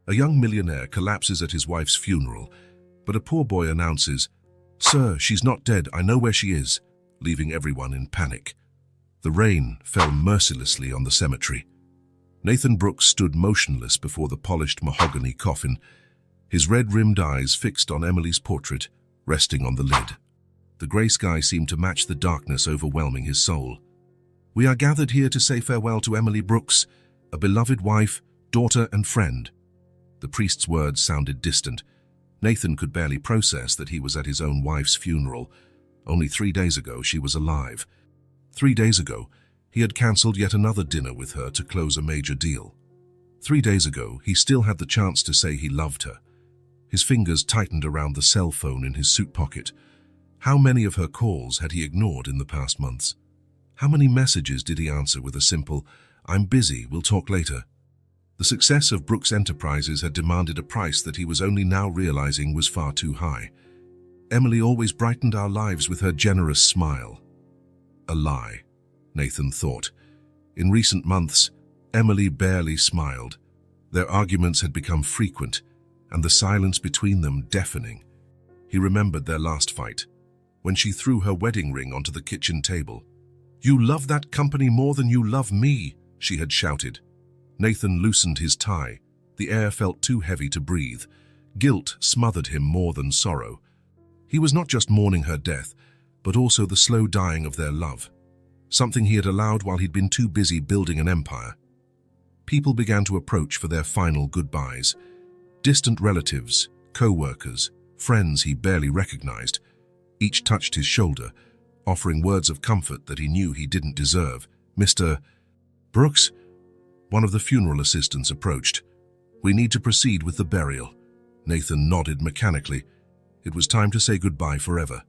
A young millionaire collapses at his wife's funeral, but a poor boy announces, "Sir, she's not dead, I know where she is," leaving everyone in panic. The rain fell mercilessly on the cemetery. Nathan Brooks stood motionless before the polished mahogany coffin, his red-rimmed eyes fixed on Emily's portrait, resting on the lid. The grey sky seemed to match the darkness overwhelming his soul. "We are gathered here to say farewell to Emily Brooks, a beloved wife, daughter and friend." The priest's words sounded distant. Nathan could barely process that he was at his own wife's funeral. Only 3 days ago she was alive. 3 days ago, he had cancelled yet another dinner with her to close a major deal. 3 days ago, he still had the chance to say he loved her. His fingers tightened around the cell phone in his suit pocket. How many of her calls had he ignored in the past months? How many messages did he answer with a simple, "I'm busy, we'll talk later"? The success of Brooks Enterprises had demanded a price that he was only now realizing was far too high. Emily always brightened our lives with her generous smile. A lie, Nathan thought. In recent months, Emily barely smiled. Their arguments had become frequent, and the silence between them deafening. He remembered their last fight, when she threw her wedding ring onto the kitchen table. "You love that company more than you love me," she had shouted. Nathan loosened his tie. The air felt too heavy to breathe. Guilt smothered him more than sorrow. He was not just mourning her death, but also the slow dying of their love, something he had allowed while he'd been too busy building an empire. People began to approach for their final goodbyes. Distant relatives, co-workers, friends he barely recognized. Each touched his shoulder, offering words of comfort that he knew he didn't deserve. "Mr. Brooks?" One of the funeral assistants approached. "We need to proceed with the burial." Nathan nodded mechanically. It was time to say goodbye forever.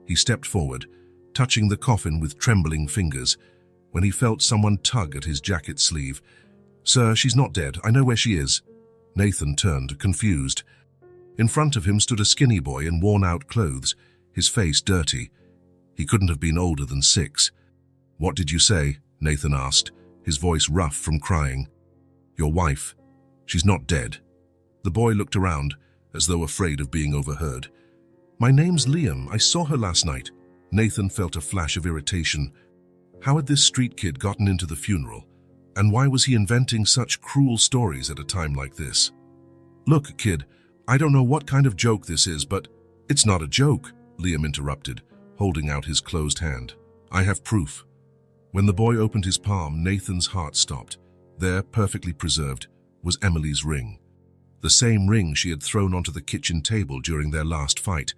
He stepped forward, touching the coffin with trembling fingers, when he felt someone tug at his jacket sleeve. "Sir, she's not dead. I know where she is." Nathan turned, confused. In front of him stood a skinny boy in worn-out clothes, his face dirty. He couldn't have been older than 6. "What did you say?" Nathan asked, his voice rough from crying. "Your wife. She's not dead." The boy looked around, as though afraid of being overheard. "My name's Liam. I saw her last night." Nathan felt a flash of irritation. How had this street kid gotten into the funeral? And why was he inventing such cruel stories at a time like this? "Look, kid, I don't know what kind of joke this is, but..." "It's not a joke," Liam interrupted, holding out his closed hand. "I have proof." When the boy opened his palm, Nathan's heart stopped. There, perfectly preserved, was Emily's ring. The same ring she had thrown onto the kitchen table during their last fight.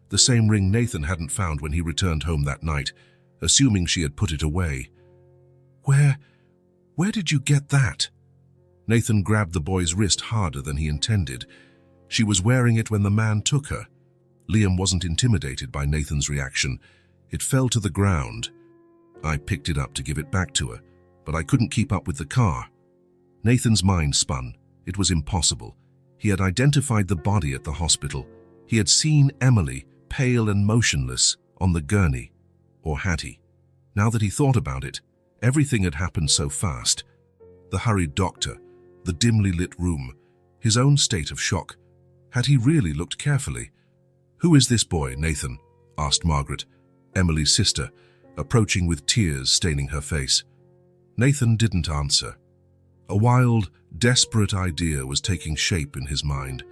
The same ring Nathan hadn't found when he returned home that night, assuming she had put it away. Where did you get that?" Nathan grabbed the boy's wrist harder than he intended. She was wearing it when the man took her. Liam wasn't intimidated by Nathan's reaction. It fell to the ground. "I picked it up to give it back to her, but I couldn't keep up with the car." Nathan's mind spun. It was impossible. He had identified the body at the hospital. He had seen Emily, pale and motionless, on the gurney. Or had he? Now that he thought about it, everything had happened so fast. The hurried doctor, the dimly lit room, his own state of shock. Had he really looked carefully? "Who is this boy, Nathan?" asked Margaret, Emily's sister, approaching with tears staining her face. Nathan didn't answer. A wild, desperate idea was taking shape in his mind.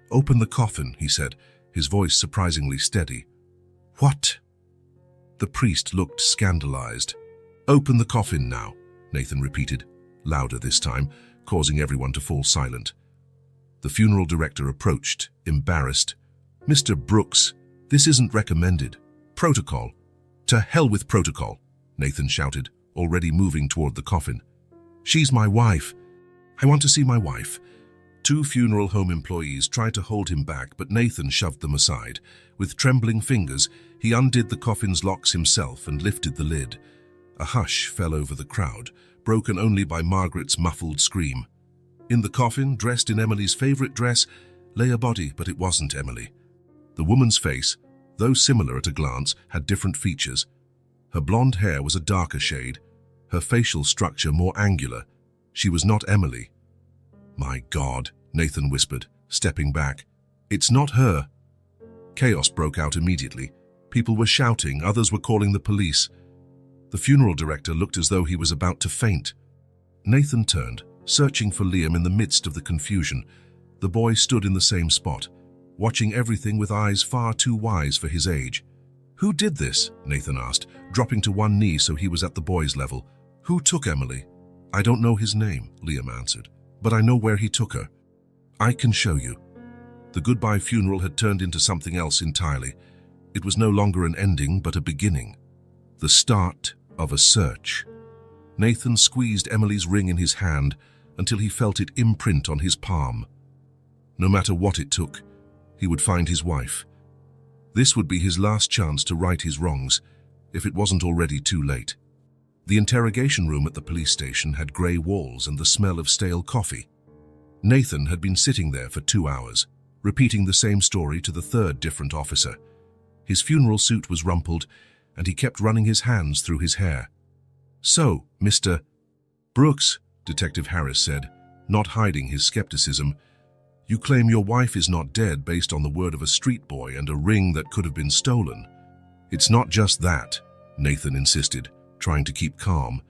"Open the coffin," he said, his voice surprisingly steady. "What?" The priest looked scandalized. "Open the coffin now," Nathan repeated, louder this time, causing everyone to fall silent. The funeral director approached, embarrassed. "Mr. Brooks, this isn't recommended. Protocol." "To hell with protocol," Nathan shouted, already moving toward the coffin. "She's my wife. I want to see my wife." 2 funeral home employees tried to hold him back, but Nathan shoved them aside. With trembling fingers, he undid the coffin's locks himself and lifted the lid. A hush fell over the crowd, broken only by Margaret's muffled scream. In the coffin, dressed in Emily's favorite dress, lay a body, but it wasn't Emily. The woman's face, though similar at a glance, had different features. Her blonde hair was a darker shade, her facial structure more angular. She was not Emily. "My God," Nathan whispered, stepping back. "It's not her." Chaos broke out immediately. People were shouting, others were calling the police. The funeral director looked as though he was about to faint. Nathan turned, searching for Liam in the midst of the confusion. The boy stood in the same spot, watching everything with eyes far too wise for his age. "Who did this?" Nathan asked, dropping to one knee so he was at the boy's level. "Who took Emily?" "I don't know his name," Liam answered, "but I know where he took her. I can show you." The goodbye funeral had turned into something else entirely. It was no longer an ending, but a beginning. The start of a search. Nathan squeezed Emily's ring in his hand until he felt it imprint on his palm. No matter what it took, he would find his wife. This would be his last chance to right his wrongs, if it wasn't already too late. The interrogation room at the police station had grey walls and the smell of stale coffee. Nathan had been sitting there for 2 hours, repeating the same story to the third different officer. His funeral suit was rumpled, and he kept running his hands through his hair. "So, Mr. Brooks," Detective Harris said, not hiding his skepticism, "you claim your wife is not dead based on the word of a street boy and a ring that could have been stolen." "It's not just that," Nathan insisted, trying to keep calm.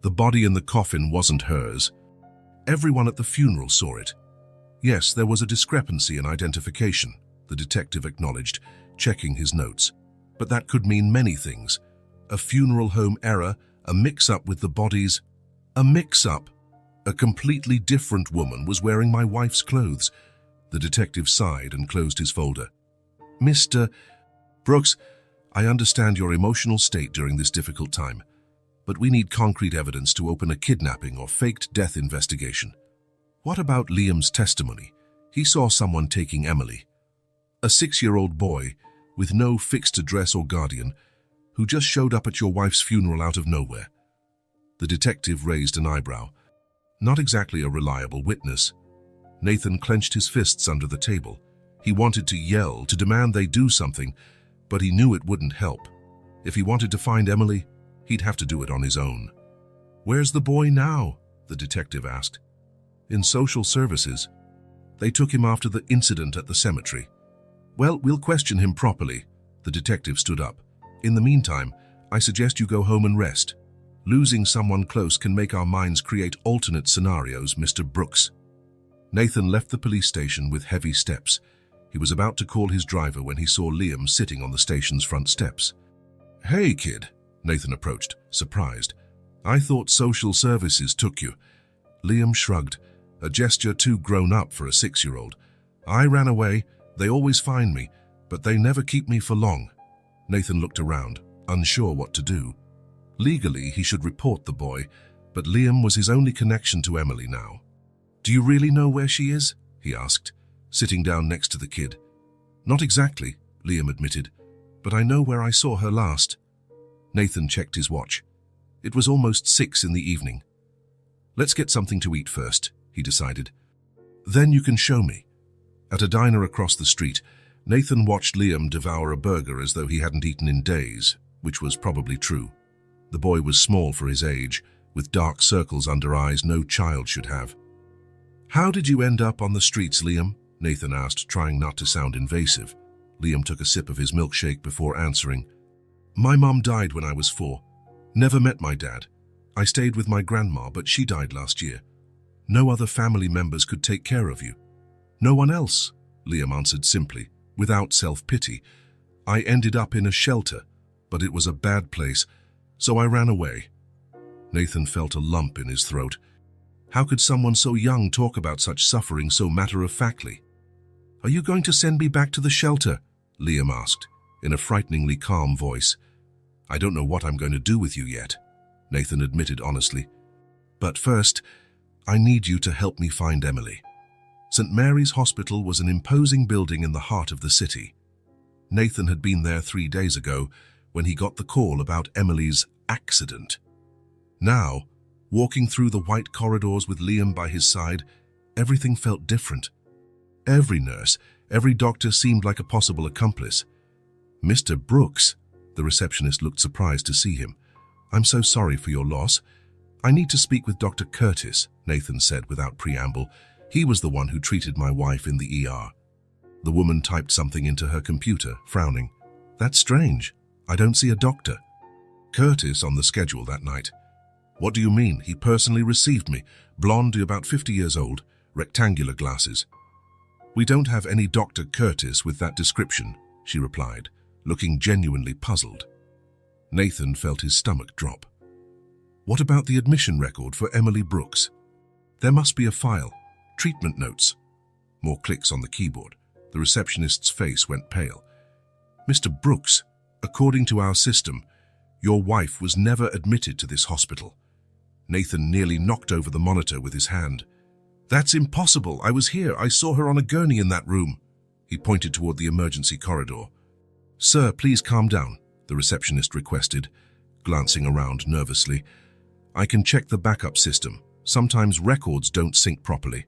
"The body in the coffin wasn't hers. Everyone at the funeral saw it. Yes, there was a discrepancy in identification," the detective acknowledged, checking his notes. "But that could mean many things. A funeral home error, a mix-up with the bodies." "A mix-up? A completely different woman was wearing my wife's clothes." The detective sighed and closed his folder. "Mr. Brooks, I understand your emotional state during this difficult time, but we need concrete evidence to open a kidnapping or faked death investigation. What about Liam's testimony? He saw someone taking Emily. A 6-year-old boy with no fixed address or guardian who just showed up at your wife's funeral out of nowhere." The detective raised an eyebrow. "Not exactly a reliable witness." Nathan clenched his fists under the table. He wanted to yell, to demand they do something, but he knew it wouldn't help. If he wanted to find Emily, he'd have to do it on his own. "Where's the boy now?" the detective asked. "In social services. They took him after the incident at the cemetery." "Well, we'll question him properly." The detective stood up. "In the meantime, I suggest you go home and rest. Losing someone close can make our minds create alternate scenarios, Mr. Brooks." Nathan left the police station with heavy steps. He was about to call his driver when he saw Liam sitting on the station's front steps. "Hey, kid," Nathan approached, surprised. "I thought social services took you." Liam shrugged, a gesture too grown up for a 6-year-old. "I ran away. They always find me, but they never keep me for long." Nathan looked around, unsure what to do. Legally, he should report the boy, but Liam was his only connection to Emily now. "Do you really know where she is?" he asked, sitting down next to the kid. "Not exactly," Liam admitted, "but I know where I saw her last." Nathan checked his watch. It was almost 6 in the evening. "Let's get something to eat first," he decided. "Then you can show me." At a diner across the street, Nathan watched Liam devour a burger as though he hadn't eaten in days, which was probably true. The boy was small for his age, with dark circles under eyes no child should have. "How did you end up on the streets, Liam?" Nathan asked, trying not to sound invasive. Liam took a sip of his milkshake before answering. "My mom died when I was 4. Never met my dad. I stayed with my grandma, but she died last year. No other family members could take care of you." "No one else," Liam answered simply, without self-pity. "I ended up in a shelter, but it was a bad place, so I ran away." Nathan felt a lump in his throat. How could someone so young talk about such suffering so matter-of-factly? "Are you going to send me back to the shelter?" Liam asked, in a frighteningly calm voice. "I don't know what I'm going to do with you yet," Nathan admitted honestly. "But first, I need you to help me find Emily." St. Mary's Hospital was an imposing building in the heart of the city. Nathan had been there 3 days ago when he got the call about Emily's accident. Now, walking through the white corridors with Liam by his side, everything felt different. Every nurse, every doctor seemed like a possible accomplice. "Mr. Brooks," the receptionist looked surprised to see him. "I'm so sorry for your loss. I need to speak with Dr. Curtis," Nathan said without preamble. He was the one who treated my wife in the ER. The woman typed something into her computer, frowning. That's strange. I don't see a doctor. Curtis on the schedule that night. What do you mean? He personally received me. Blonde, about 50 years old, rectangular glasses. We don't have any Dr. Curtis with that description, she replied, looking genuinely puzzled. Nathan felt his stomach drop. What about the admission record for Emily Brooks? There must be a file. Treatment notes. More clicks on the keyboard. The receptionist's face went pale. Mr. Brooks, according to our system, your wife was never admitted to this hospital. Nathan nearly knocked over the monitor with his hand. That's impossible. I was here. I saw her on a gurney in that room. He pointed toward the emergency corridor. Sir, please calm down, the receptionist requested, glancing around nervously. I can check the backup system. Sometimes records don't sync properly.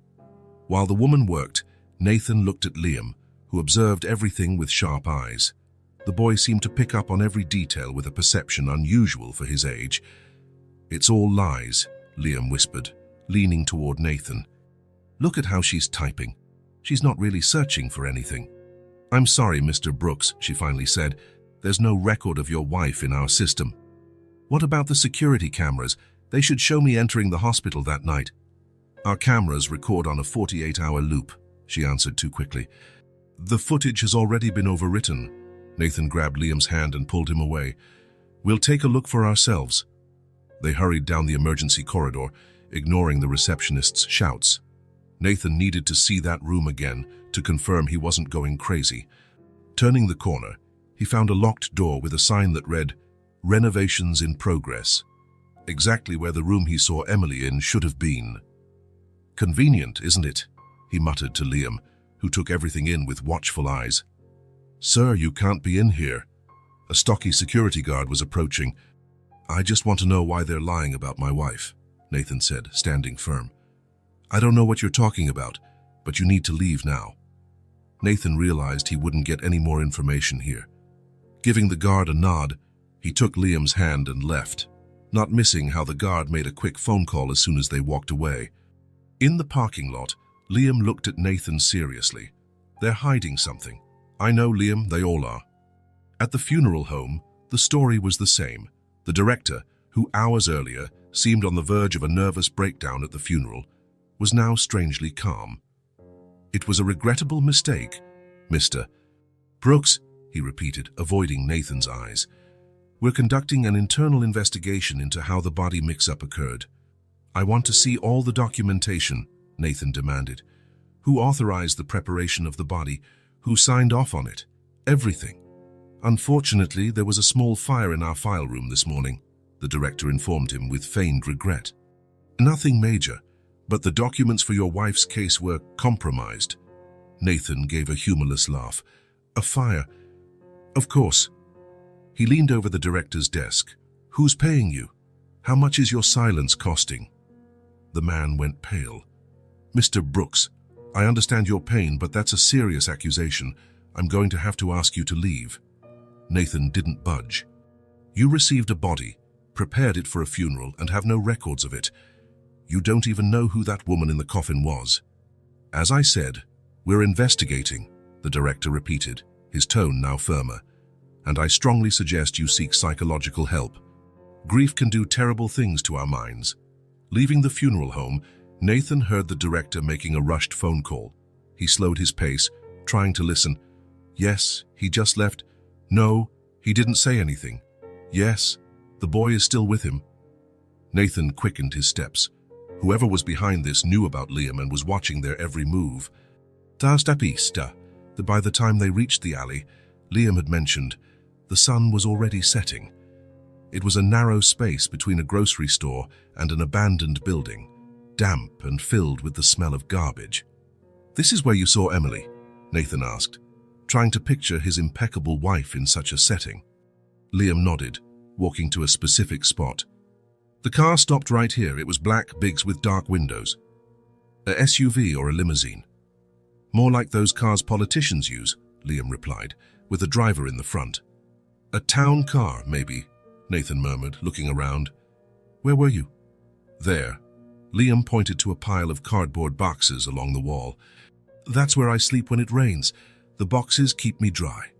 While the woman worked, Nathan looked at Liam, who observed everything with sharp eyes. The boy seemed to pick up on every detail with a perception unusual for his age. It's all lies, Liam whispered, leaning toward Nathan. Look at how she's typing. She's not really searching for anything. I'm sorry, Mr. Brooks, she finally said. There's no record of your wife in our system. What about the security cameras? They should show me entering the hospital that night. Our cameras record on a 48-hour loop, she answered too quickly. The footage has already been overwritten. Nathan grabbed Liam's hand and pulled him away. We'll take a look for ourselves. They hurried down the emergency corridor, ignoring the receptionist's shouts. Nathan needed to see that room again to confirm he wasn't going crazy. Turning the corner, he found a locked door with a sign that read, Renovations in Progress. Exactly where the room he saw Emily in should have been. Convenient, isn't it? He muttered to Liam, who took everything in with watchful eyes. Sir, you can't be in here. A stocky security guard was approaching. I just want to know why they're lying about my wife, Nathan said, standing firm. I don't know what you're talking about, but you need to leave now. Nathan realized he wouldn't get any more information here. Giving the guard a nod, he took Liam's hand and left, not missing how the guard made a quick phone call as soon as they walked away. In the parking lot, Liam looked at Nathan seriously. They're hiding something. I know, Liam, they all are. At the funeral home, the story was the same. The director, who hours earlier seemed on the verge of a nervous breakdown at the funeral, was now strangely calm. It was a regrettable mistake, Mr. Brooks, he repeated, avoiding Nathan's eyes. We're conducting an internal investigation into how the body mix-up occurred. I want to see all the documentation, Nathan demanded. Who authorized the preparation of the body? Who signed off on it? Everything. Unfortunately, there was a small fire in our file room this morning, the director informed him with feigned regret. Nothing major, but the documents for your wife's case were compromised. Nathan gave a humorless laugh. A fire? Of course. He leaned over the director's desk. Who's paying you? How much is your silence costing? The man went pale. Mr. Brooks, I understand your pain, but that's a serious accusation. I'm going to have to ask you to leave. Nathan didn't budge. You received a body, prepared it for a funeral, and have no records of it. You don't even know who that woman in the coffin was. As I said, we're investigating, the director repeated, his tone now firmer. And I strongly suggest you seek psychological help. Grief can do terrible things to our minds. Leaving the funeral home, Nathan heard the director making a rushed phone call. He slowed his pace, trying to listen. Yes, he just left. No, he didn't say anything. Yes, the boy is still with him. Nathan quickened his steps. Whoever was behind this knew about Liam and was watching their every move. That by the time they reached the alley, Liam had mentioned, the sun was already setting. It was a narrow space between a grocery store and an abandoned building, damp and filled with the smell of garbage. This is where you saw Emily? Nathan asked, trying to picture his impeccable wife in such a setting. Liam nodded, walking to a specific spot. The car stopped right here. It was black, Biggs with dark windows. A SUV or a limousine? More like those cars politicians use, Liam replied, with a driver in the front. A town car, maybe, Nathan murmured, looking around. Where were you? There. Liam pointed to a pile of cardboard boxes along the wall. That's where I sleep when it rains. The boxes keep me dry.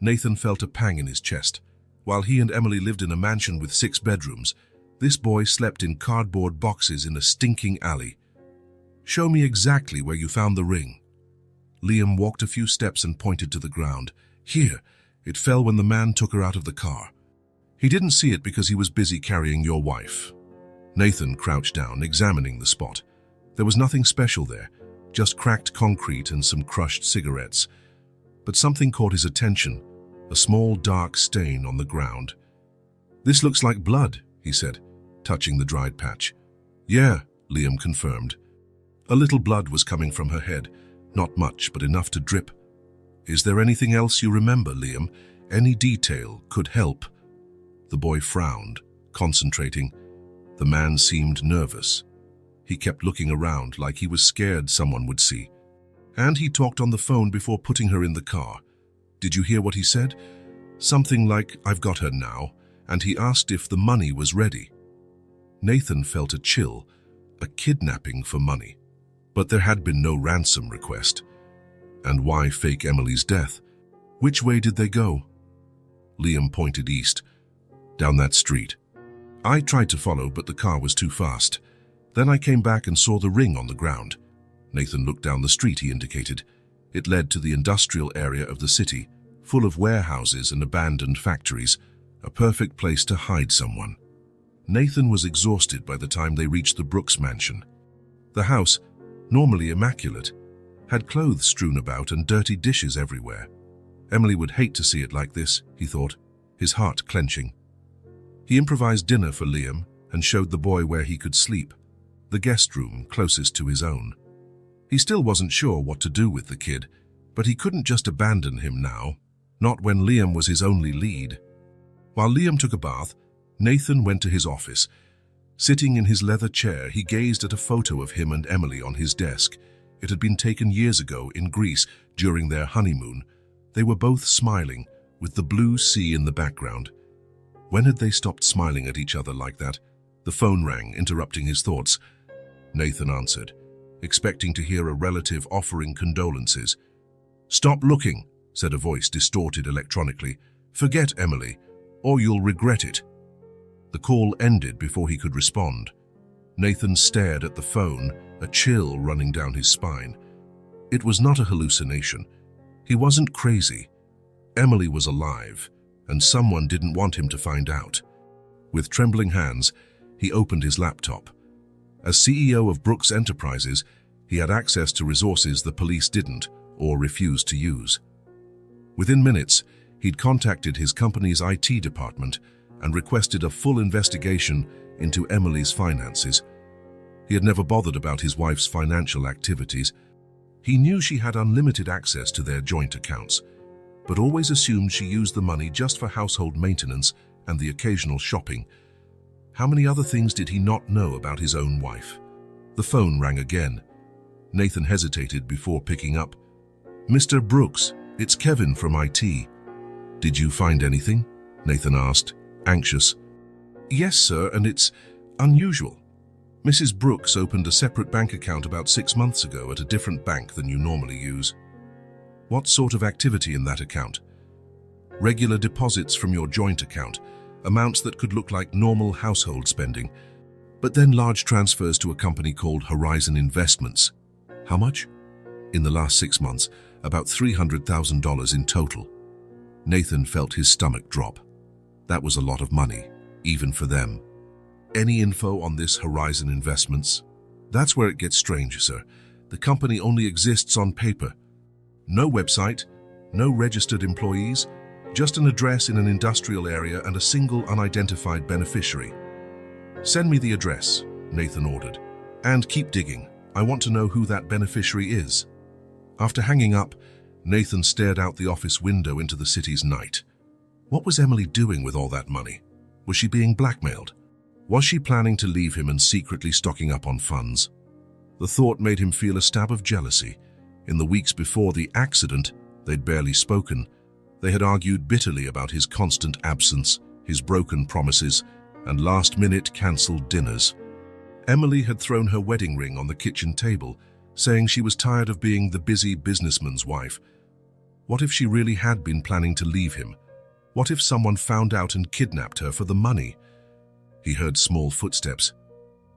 Nathan felt a pang in his chest. While he and Emily lived in a mansion with 6 bedrooms, this boy slept in cardboard boxes in a stinking alley. Show me exactly where you found the ring. Liam walked a few steps and pointed to the ground. Here, it fell when the man took her out of the car. He didn't see it because he was busy carrying your wife. Nathan crouched down, examining the spot. There was nothing special there, just cracked concrete and some crushed cigarettes. But something caught his attention, a small dark stain on the ground. This looks like blood, he said, touching the dried patch. Yeah, Liam confirmed. A little blood was coming from her head, not much, but enough to drip. Is there anything else you remember, Liam? Any detail could help. The boy frowned, concentrating. The man seemed nervous. He kept looking around like he was scared someone would see. And he talked on the phone before putting her in the car. Did you hear what he said? Something like, I've got her now, and he asked if the money was ready. Nathan felt a chill, a kidnapping for money. But there had been no ransom request. And why fake Emily's death? Which way did they go? Liam pointed east, down that street. I tried to follow, but the car was too fast. Then I came back and saw the ring on the ground. Nathan looked down the street he indicated. It led to the industrial area of the city, full of warehouses and abandoned factories, a perfect place to hide someone. Nathan was exhausted by the time they reached the Brooks mansion. The house, normally immaculate, had clothes strewn about and dirty dishes everywhere. Emily would hate to see it like this, he thought, his heart clenching. He improvised dinner for Liam and showed the boy where he could sleep, the guest room closest to his own. He still wasn't sure what to do with the kid, but he couldn't just abandon him now, not when Liam was his only lead. While Liam took a bath, Nathan went to his office. Sitting in his leather chair, he gazed at a photo of him and Emily on his desk. It had been taken years ago in Greece during their honeymoon. They were both smiling, with the blue sea in the background. When had they stopped smiling at each other like that? The phone rang, interrupting his thoughts. Nathan answered, expecting to hear a relative offering condolences. Stop looking, said a voice distorted electronically. Forget Emily, or you'll regret it. The call ended before he could respond. Nathan stared at the phone, a chill running down his spine. It was not a hallucination. He wasn't crazy. Emily was alive, and someone didn't want him to find out. With trembling hands, he opened his laptop. As CEO of Brooks Enterprises, he had access to resources the police didn't or refused to use. Within minutes, he'd contacted his company's IT department and requested a full investigation into Emily's finances. He had never bothered about his wife's financial activities. He knew she had unlimited access to their joint accounts, but always assumed she used the money just for household maintenance and the occasional shopping. How many other things did he not know about his own wife? The phone rang again. Nathan hesitated before picking up. Mr. Brooks, it's Kevin from IT. Did you find anything? Nathan asked, anxious. Yes, sir, and it's unusual. Mrs. Brooks opened a separate bank account about 6 months ago at a different bank than you normally use. What sort of activity in that account? Regular deposits from your joint account, amounts that could look like normal household spending, but then large transfers to a company called Horizon Investments. How much? In the last 6 months, about $300,000 in total. Nathan felt his stomach drop. That was a lot of money, even for them. Any info on this Horizon Investments? That's where it gets strange, sir. The company only exists on paper. No website, no registered employees, just an address in an industrial area and a single unidentified beneficiary. Send me the address, Nathan ordered. And keep digging. I want to know who that beneficiary is. After hanging up, Nathan stared out the office window into the city's night. What was Emily doing with all that money? Was she being blackmailed? Was she planning to leave him and secretly stocking up on funds? The thought made him feel a stab of jealousy. In the weeks before the accident, they'd barely spoken. They had argued bitterly about his constant absence, his broken promises, and last-minute cancelled dinners. Emily had thrown her wedding ring on the kitchen table, saying she was tired of being the busy businessman's wife. What if she really had been planning to leave him? What if someone found out and kidnapped her for the money? He heard small footsteps.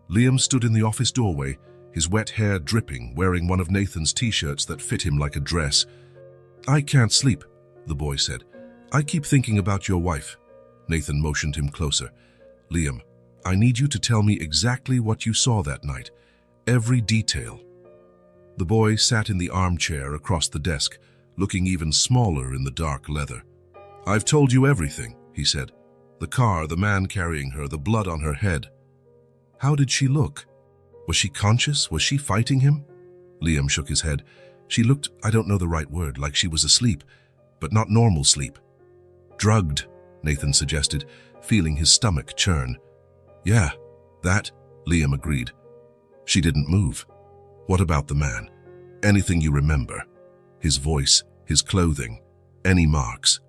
Liam stood in the office doorway, his wet hair dripping, wearing one of Nathan's t-shirts that fit him like a dress. "I can't sleep," the boy said. "I keep thinking about your wife." Nathan motioned him closer. "Liam, I need you to tell me exactly what you saw that night. Every detail." The boy sat in the armchair across the desk, looking even smaller in the dark leather. "I've told you everything," he said. "The car, the man carrying her, the blood on her head." "How did she look? Was she conscious? Was she fighting him?" Liam shook his head. "She looked, I don't know the right word, like she was asleep, but not normal sleep." "Drugged," Nathan suggested, feeling his stomach churn. "Yeah, that," Liam agreed. "She didn't move." "What about the man? Anything you remember? His voice, his clothing, any marks?"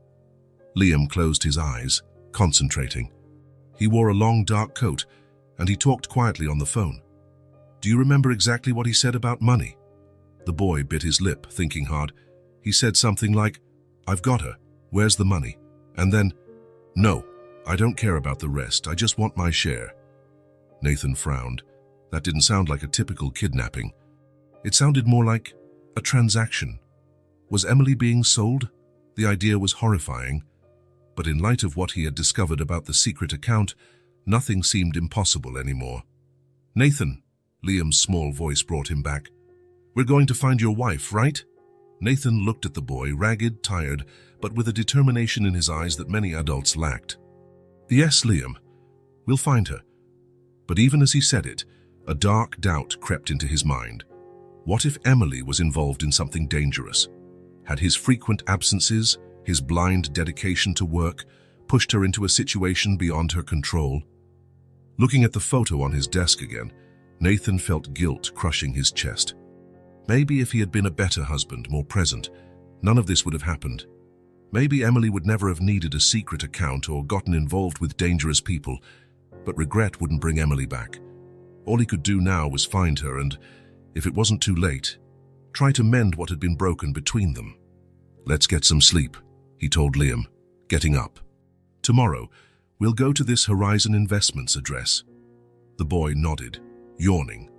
Liam closed his eyes, concentrating. He wore a long dark coat, and he talked quietly on the phone. "Do you remember exactly what he said about money?" The boy bit his lip, thinking hard. He said something like, "I've got her. Where's the money?" And then, "No, I don't care about the rest. I just want my share." Nathan frowned. That didn't sound like a typical kidnapping. It sounded more like a transaction. Was Emily being sold? The idea was horrifying. But in light of what he had discovered about the secret account, nothing seemed impossible anymore. "Nathan," Liam's small voice brought him back. "We're going to find your wife, right?" Nathan looked at the boy, ragged, tired, but with a determination in his eyes that many adults lacked. "Yes, Liam, we'll find her." But even as he said it, a dark doubt crept into his mind. What if Emily was involved in something dangerous? Had his frequent absences, his blind dedication to work, pushed her into a situation beyond her control? Looking at the photo on his desk again, Nathan felt guilt crushing his chest. Maybe if he had been a better husband, more present, none of this would have happened. Maybe Emily would never have needed a secret account or gotten involved with dangerous people, but regret wouldn't bring Emily back. All he could do now was find her and, if it wasn't too late, try to mend what had been broken between them. "Let's get some sleep," he told Liam, getting up. "Tomorrow, we'll go to this Horizon Investments address." The boy nodded, yawning.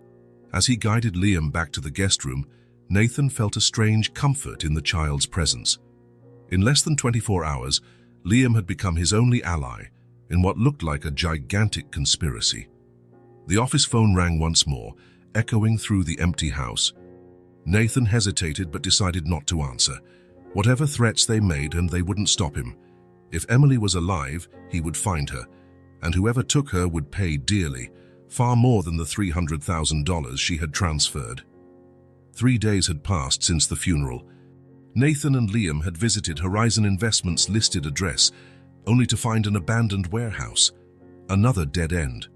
As he guided Liam back to the guest room, Nathan felt a strange comfort in the child's presence. In less than 24 hours, Liam had become his only ally in what looked like a gigantic conspiracy. The office phone rang once more, echoing through the empty house. Nathan hesitated but decided not to answer. Whatever threats they made, and they wouldn't stop him. If Emily was alive, he would find her, and whoever took her would pay dearly, far more than the $300,000 she had transferred. 3 days had passed since the funeral. Nathan and Liam had visited Horizon Investments' listed address, only to find an abandoned warehouse, another dead end.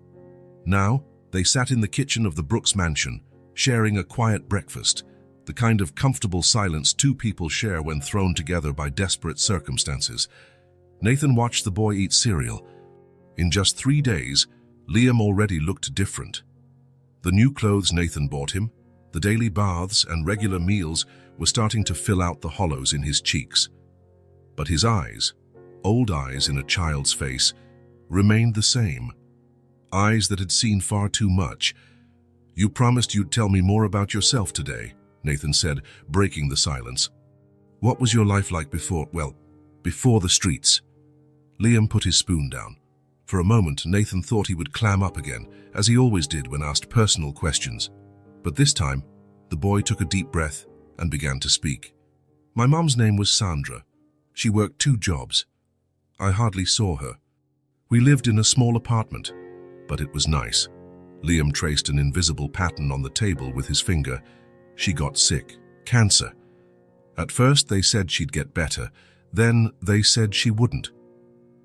Now, they sat in the kitchen of the Brooks mansion, sharing a quiet breakfast, the kind of comfortable silence two people share when thrown together by desperate circumstances. Nathan watched the boy eat cereal. In just 3 days, Liam already looked different. The new clothes Nathan bought him, the daily baths and regular meals were starting to fill out the hollows in his cheeks. But his eyes, old eyes in a child's face, remained the same. Eyes that had seen far too much. "You promised you'd tell me more about yourself today," Nathan said, breaking the silence. "What was your life like before the streets?" Liam put his spoon down. For a moment, Nathan thought he would clam up again, as he always did when asked personal questions. But this time, the boy took a deep breath and began to speak. "My mom's name was Sandra. She worked 2 jobs. I hardly saw her. We lived in a small apartment, but it was nice." Liam traced an invisible pattern on the table with his finger. "She got sick. Cancer. At first they said she'd get better. Then they said she wouldn't."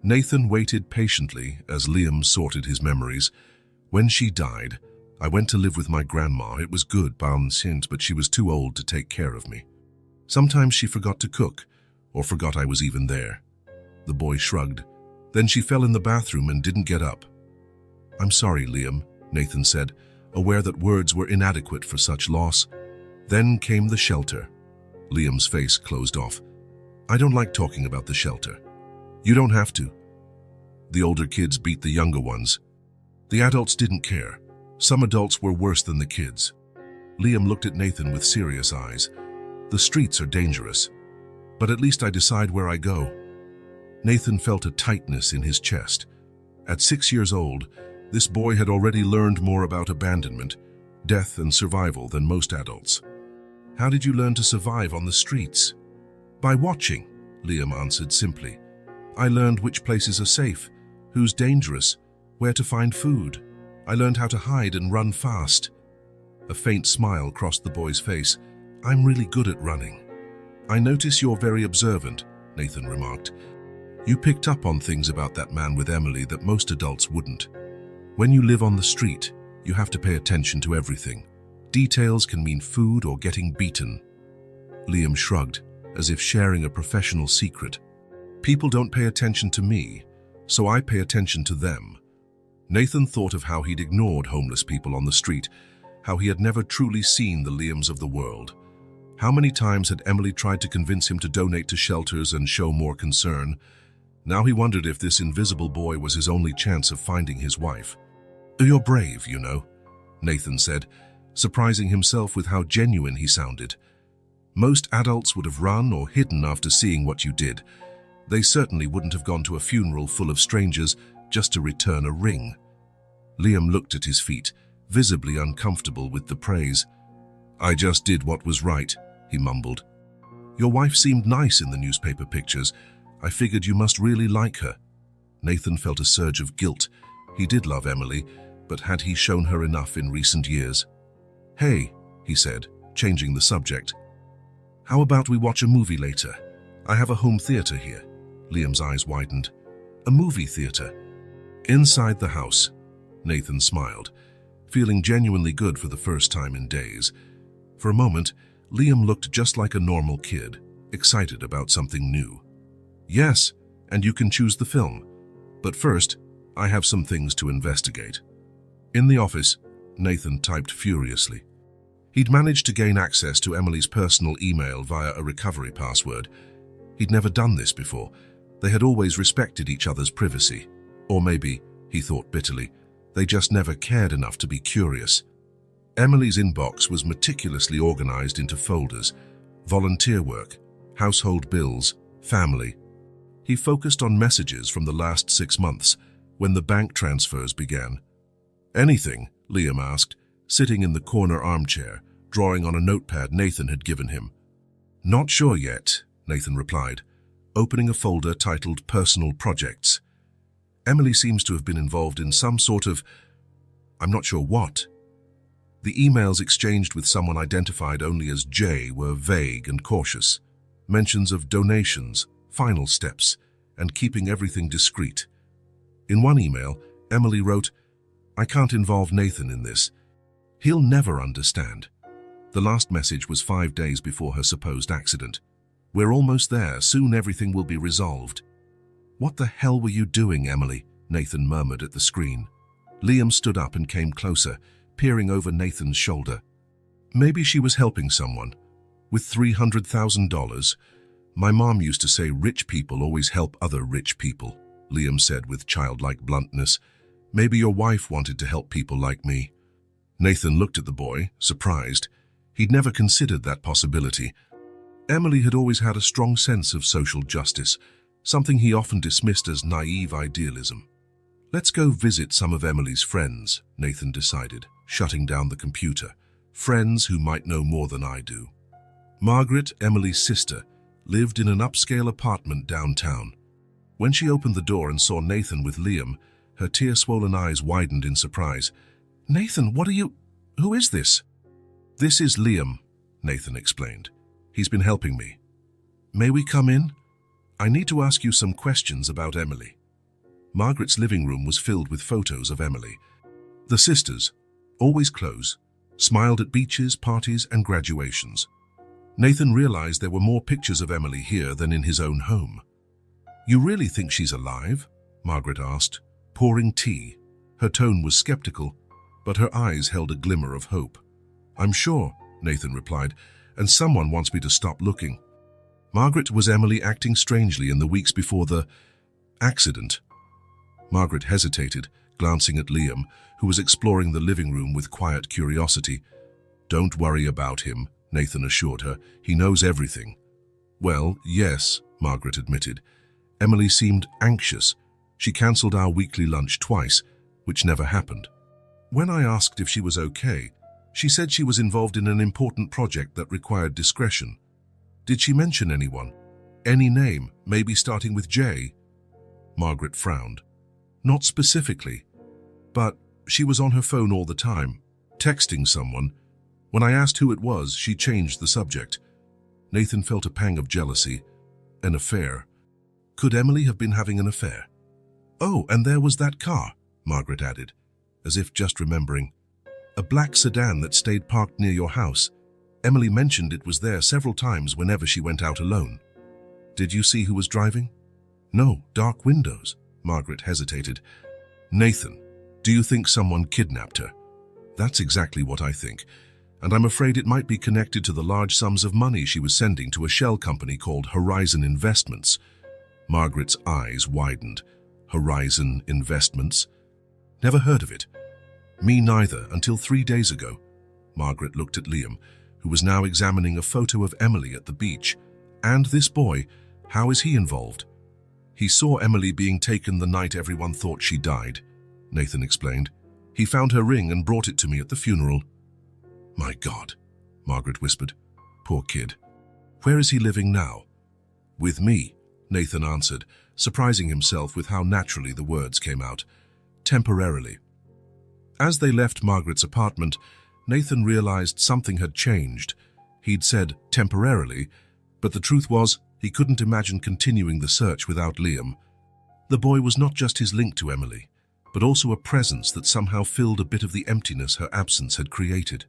Nathan waited patiently as Liam sorted his memories. "When she died, I went to live with my grandma. It was good, but she was too old to take care of me. Sometimes she forgot to cook, or forgot I was even there." The boy shrugged. "Then she fell in the bathroom and didn't get up." "I'm sorry, Liam," Nathan said. aware that words were inadequate for such loss. Then came the shelter. Liam's face closed off. I don't like talking about the shelter. You don't have to. The older kids beat the younger ones. The adults didn't care. Some adults were worse than the kids. Liam looked at Nathan with serious eyes. The streets are dangerous, but at least I decide where I go. Nathan felt a tightness in his chest. At 6 years old, this boy had already learned more about abandonment, death, and survival than most adults. How did you learn to survive on the streets? By watching, Liam answered simply. I learned which places are safe, who's dangerous, where to find food. I learned how to hide and run fast. A faint smile crossed the boy's face. I'm really good at running. I notice you're very observant, Nathan remarked. You picked up on things about that man with Emily that most adults wouldn't. When you live on the street, you have to pay attention to everything. Details can mean food or getting beaten. Liam shrugged, as if sharing a professional secret. People don't pay attention to me, so I pay attention to them. Nathan thought of how he'd ignored homeless people on the street, how he had never truly seen the Liams of the world. How many times had Emily tried to convince him to donate to shelters and show more concern? Now he wondered if this invisible boy was his only chance of finding his wife. You're brave, you know, Nathan said, surprising himself with how genuine he sounded. Most adults would have run or hidden after seeing what you did. They certainly wouldn't have gone to a funeral full of strangers just to return a ring. Liam looked at his feet, visibly uncomfortable with the praise. I just did what was right, he mumbled. Your wife seemed nice in the newspaper pictures. I figured you must really like her. Nathan felt a surge of guilt. He did love Emily, but had he shown her enough in recent years? Hey, he said, changing the subject. How about we watch a movie later? I have a home theater here. Liam's eyes widened. A movie theater? Inside the house. Nathan smiled, feeling genuinely good for the first time in days. For a moment, Liam looked just like a normal kid, excited about something new. Yes, and you can choose the film. But first, I have some things to investigate. In the office, Nathan typed furiously. He'd managed to gain access to Emily's personal email via a recovery password. He'd never done this before. They had always respected each other's privacy. Or maybe, he thought bitterly, they just never cared enough to be curious. Emily's inbox was meticulously organized into folders: volunteer work, household bills, family. He focused on messages from the last 6 months, when the bank transfers began. Anything? Liam asked, sitting in the corner armchair, drawing on a notepad Nathan had given him. Not sure yet, Nathan replied, opening a folder titled Personal Projects. Emily seems to have been involved in some sort of... I'm not sure what. The emails exchanged with someone identified only as J were vague and cautious. Mentions of donations, final steps, and keeping everything discreet. In one email, Emily wrote, I can't involve Nathan in this. He'll never understand. The last message was 5 days before her supposed accident. We're almost there. Soon everything will be resolved. What the hell were you doing, Emily? Nathan murmured at the screen. Liam stood up and came closer, peering over Nathan's shoulder. Maybe she was helping someone. With $300,000. My mom used to say rich people always help other rich people, Liam said with childlike bluntness. Maybe your wife wanted to help people like me. Nathan looked at the boy, surprised. He'd never considered that possibility. Emily had always had a strong sense of social justice, something he often dismissed as naive idealism. Let's go visit some of Emily's friends, Nathan decided, shutting down the computer. Friends who might know more than I do. Margaret, Emily's sister, lived in an upscale apartment downtown. When she opened the door and saw Nathan with Liam, her tear-swollen eyes widened in surprise. Nathan, what are you... Who is this? This is Liam, Nathan explained. He's been helping me. May we come in? I need to ask you some questions about Emily. Margaret's living room was filled with photos of Emily. The sisters, always close, smiled at beaches, parties, and graduations. Nathan realized there were more pictures of Emily here than in his own home. You really think she's alive? Margaret asked, pouring tea. Her tone was skeptical. but her eyes held a glimmer of hope. "I'm sure," Nathan replied, "and someone wants me to stop looking." Margaret, was Emily acting strangely in the weeks before the accident? Margaret hesitated, glancing at Liam, who was exploring the living room with quiet curiosity. "Don't worry about him," Nathan assured her. "He knows everything." "Well, yes," Margaret admitted. "Emily seemed anxious. She cancelled our weekly lunch twice, which never happened. When I asked if she was okay, she said she was involved in an important project that required discretion." "Did she mention anyone? Any name, maybe starting with J?" Margaret frowned. "Not specifically, but she was on her phone all the time, texting someone. When I asked who it was, she changed the subject." Nathan felt a pang of jealousy. An affair. Could Emily have been having an affair? "Oh, and there was that car," Margaret added, as if just remembering. "A black sedan that stayed parked near your house. Emily mentioned it was there several times whenever she went out alone." "Did you see who was driving?" "No, dark windows." Margaret hesitated. "Nathan, do you think someone kidnapped her?" "That's exactly what I think, and I'm afraid it might be connected to the large sums of money she was sending to a shell company called Horizon Investments." Margaret's eyes widened. Horizon Investments? Never heard of it. "Me neither, until 3 days ago." Margaret looked at Liam, who was now examining a photo of Emily at the beach. "And this boy, how is he involved?" "He saw Emily being taken the night everyone thought she died," Nathan explained. "He found her ring and brought it to me at the funeral." "My God," Margaret whispered. "Poor kid. Where is he living now?" "With me," Nathan answered, surprising himself with how naturally the words came out. "Temporarily." As they left Margaret's apartment, Nathan realized something had changed. He'd said temporarily, but the truth was he couldn't imagine continuing the search without Liam. The boy was not just his link to Emily, but also a presence that somehow filled a bit of the emptiness her absence had created.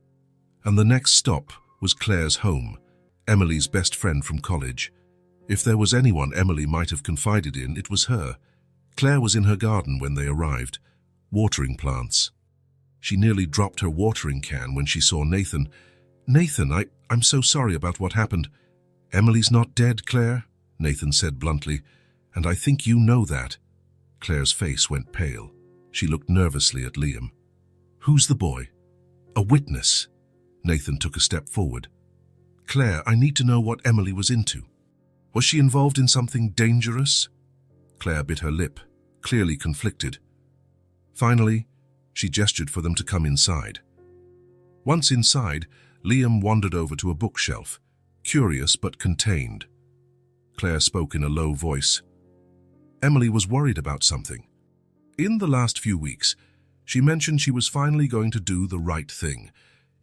And the next stop was Claire's home, Emily's best friend from college. If there was anyone Emily might have confided in, it was her. Claire was in her garden when they arrived, watering plants. She nearly dropped her watering can when she saw Nathan. "Nathan, I'm so sorry about what happened." "Emily's not dead, Claire," Nathan said bluntly, "and I think you know that." Claire's face went pale. She looked nervously at Liam. "Who's the boy?" "A witness." Nathan took a step forward. "Claire, I need to know what Emily was into. Was she involved in something dangerous?" Claire bit her lip, clearly conflicted. Finally, she gestured for them to come inside. Once inside, Liam wandered over to a bookshelf, curious but contained. Claire spoke in a low voice. Emily was worried about something. In the last few weeks, she mentioned she was finally going to do the right thing,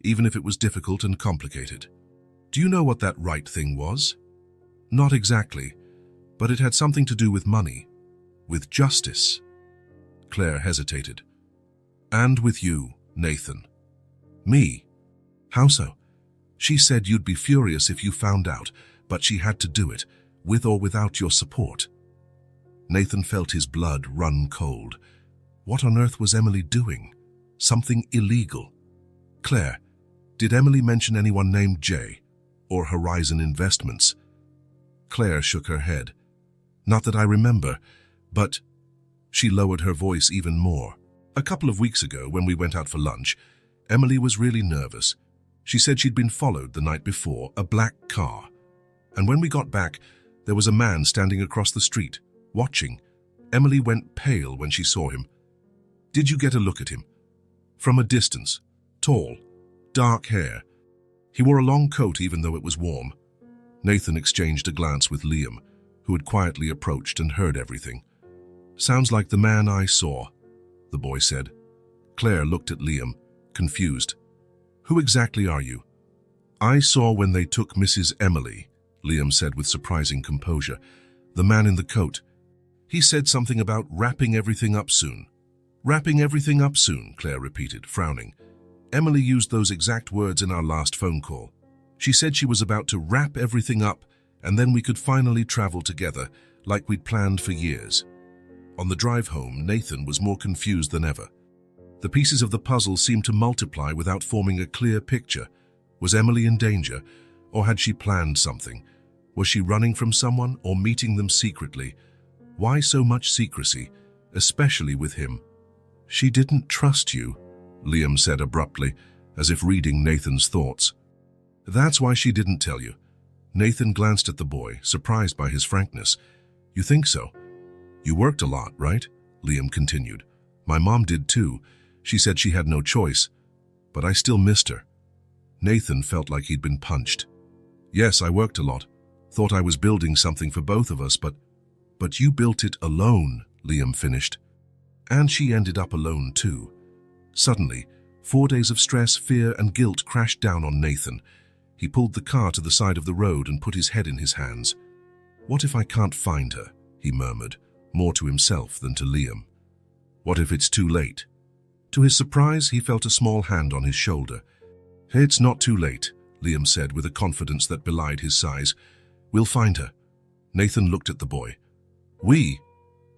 even if it was difficult and complicated. "Do you know what that right thing was?" "Not exactly, but it had something to do with money, with justice." Claire hesitated. "And with you, Nathan." "Me? How so?" "She said you'd be furious if you found out, but she had to do it, with or without your support." Nathan felt his blood run cold. What on earth was Emily doing? Something illegal. "Claire, did Emily mention anyone named Jay, or Horizon Investments?" Claire shook her head. "Not that I remember, but..." She lowered her voice even more. "A couple of weeks ago, when we went out for lunch, Emily was really nervous. She said she'd been followed the night before, a black car. And when we got back, there was a man standing across the street, watching. Emily went pale when she saw him. Did you get a look at him? From a distance, tall, dark hair. He wore a long coat even though it was warm." Nathan exchanged a glance with Liam, who had quietly approached and heard everything. "Sounds like the man I saw," the boy said. Claire looked at Liam, confused. "Who exactly are you?" "I saw when they took Mrs. Emily," Liam said with surprising composure. "The man in the coat. He said something about wrapping everything up soon." "Wrapping everything up soon," Claire repeated, frowning. "Emily used those exact words in our last phone call. She said she was about to wrap everything up, and then we could finally travel together, like we'd planned for years." On the drive home, Nathan was more confused than ever. The pieces of the puzzle seemed to multiply without forming a clear picture. Was Emily in danger, or had she planned something? Was she running from someone or meeting them secretly? Why so much secrecy, especially with him? "She didn't trust you," Liam said abruptly, as if reading Nathan's thoughts. "That's why she didn't tell you." Nathan glanced at the boy, surprised by his frankness. "You think so? You worked a lot, right?" Liam continued. "My mom did too. She said she had no choice, but I still missed her." Nathan felt like he'd been punched. "Yes, I worked a lot. Thought I was building something for both of us, but you built it alone," Liam finished. "And she ended up alone too." Suddenly, 4 days of stress, fear, and guilt crashed down on Nathan. He pulled the car to the side of the road and put his head in his hands. "What if I can't find her?" he murmured, more to himself than to Liam. "What if it's too late?" To his surprise, he felt a small hand on his shoulder. "It's not too late," Liam said with a confidence that belied his size. "We'll find her." Nathan looked at the boy. "We?"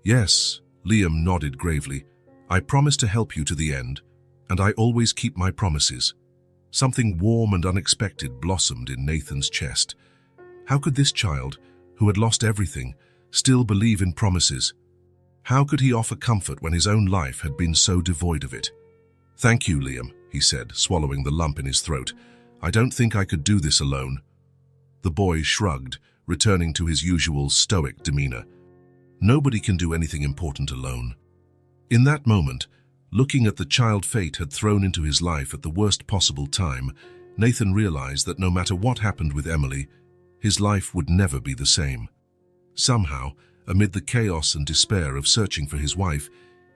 "Yes," Liam nodded gravely. "I promise to help you to the end, and I always keep my promises." Something warm and unexpected blossomed in Nathan's chest. How could this child, who had lost everything, still believe in promises? How could he offer comfort when his own life had been so devoid of it? "Thank you, Liam," he said, swallowing the lump in his throat. "I don't think I could do this alone." The boy shrugged, returning to his usual stoic demeanor. Nobody can do anything important alone. In that moment, looking at the child fate had thrown into his life at the worst possible time, Nathan realized that no matter what happened with Emily, his life would never be the same. Somehow, amid the chaos and despair of searching for his wife,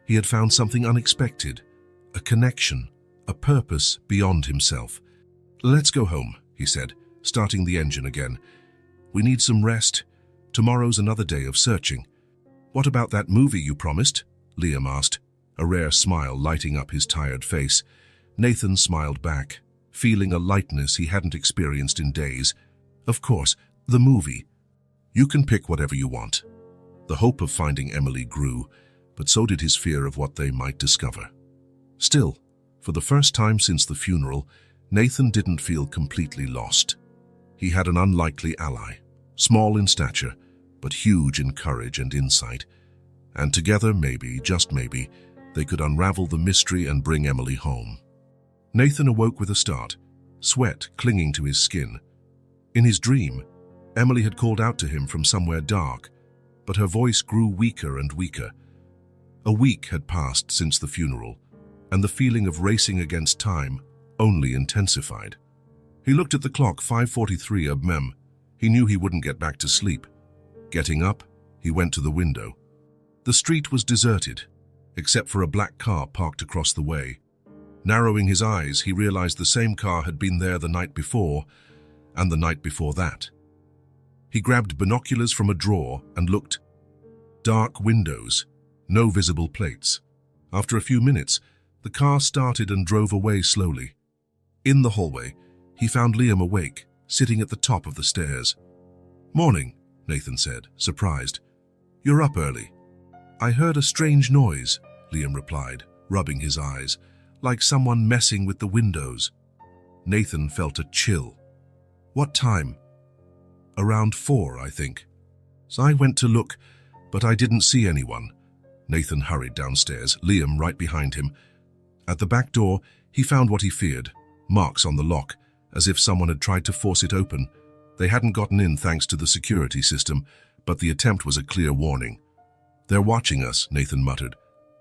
he had found something unexpected, a connection, a purpose beyond himself. "Let's go home," he said, starting the engine again. "We need some rest. Tomorrow's another day of searching." "What about that movie you promised?" Liam asked, a rare smile lighting up his tired face. Nathan smiled back, feeling a lightness he hadn't experienced in days. "Of course, the movie. You can pick whatever you want." The hope of finding Emily grew, but so did his fear of what they might discover. Still, for the first time since the funeral, Nathan didn't feel completely lost. He had an unlikely ally, small in stature, but huge in courage and insight. And together, maybe, just maybe, they could unravel the mystery and bring Emily home. Nathan awoke with a start, sweat clinging to his skin. In his dream, Emily had called out to him from somewhere dark, but her voice grew weaker and weaker. A week had passed since the funeral, and the feeling of racing against time only intensified. He looked at the clock, 5:43 a.m. He knew he wouldn't get back to sleep. Getting up, he went to the window. The street was deserted, except for a black car parked across the way. Narrowing his eyes, he realized the same car had been there the night before, and the night before that. He grabbed binoculars from a drawer and looked. Dark windows, no visible plates. After a few minutes, the car started and drove away slowly. In the hallway, he found Liam awake, sitting at the top of the stairs. "Morning," Nathan said, surprised. "You're up early." "I heard a strange noise," Liam replied, rubbing his eyes, "like someone messing with the windows." Nathan felt a chill. "What time?" "Around 4, I think." "So I went to look, but I didn't see anyone." Nathan hurried downstairs, Liam right behind him. At the back door, he found what he feared, marks on the lock, as if someone had tried to force it open. They hadn't gotten in thanks to the security system, but the attempt was a clear warning. "They're watching us," Nathan muttered.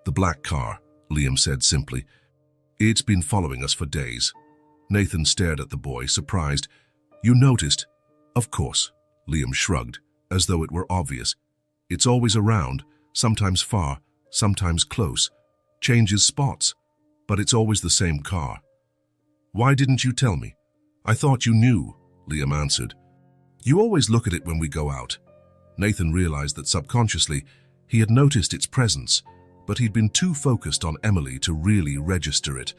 "The black car," Liam said simply. "It's been following us for days." Nathan stared at the boy, surprised. "You noticed?" "Of course," Liam shrugged, as though it were obvious. "It's always around, sometimes far, sometimes close. Changes spots, but it's always the same car." "Why didn't you tell me?" "I thought you knew," Liam answered. "You always look at it when we go out." Nathan realized that subconsciously he had noticed its presence, but he'd been too focused on Emily to really register it.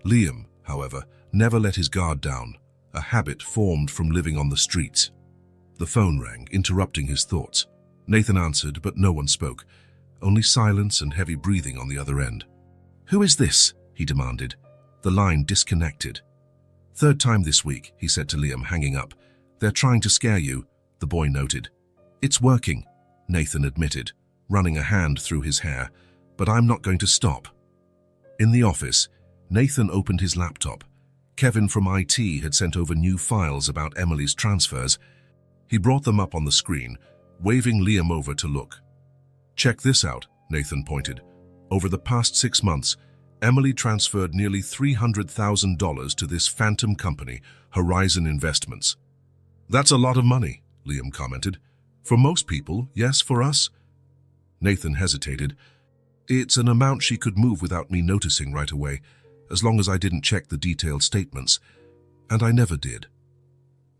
Liam, however, never let his guard down, a habit formed from living on the streets. The phone rang, interrupting his thoughts. Nathan answered, but no one spoke, only silence and heavy breathing on the other end. "Who is this?" he demanded. The line disconnected. "Third time this week," he said to Liam, hanging up. "They're trying to scare you," the boy noted. "It's working," Nathan admitted, running a hand through his hair. "But I'm not going to stop." In the office, Nathan opened his laptop. Kevin from IT had sent over new files about Emily's transfers. He brought them up on the screen, waving Liam over to look. "Check this out," Nathan pointed. "Over the past 6 months, Emily transferred nearly $300,000 to this phantom company, Horizon Investments." "That's a lot of money," Liam commented. "For most people, yes, for us?" Nathan hesitated. "It's an amount she could move without me noticing right away, as long as I didn't check the detailed statements. And I never did."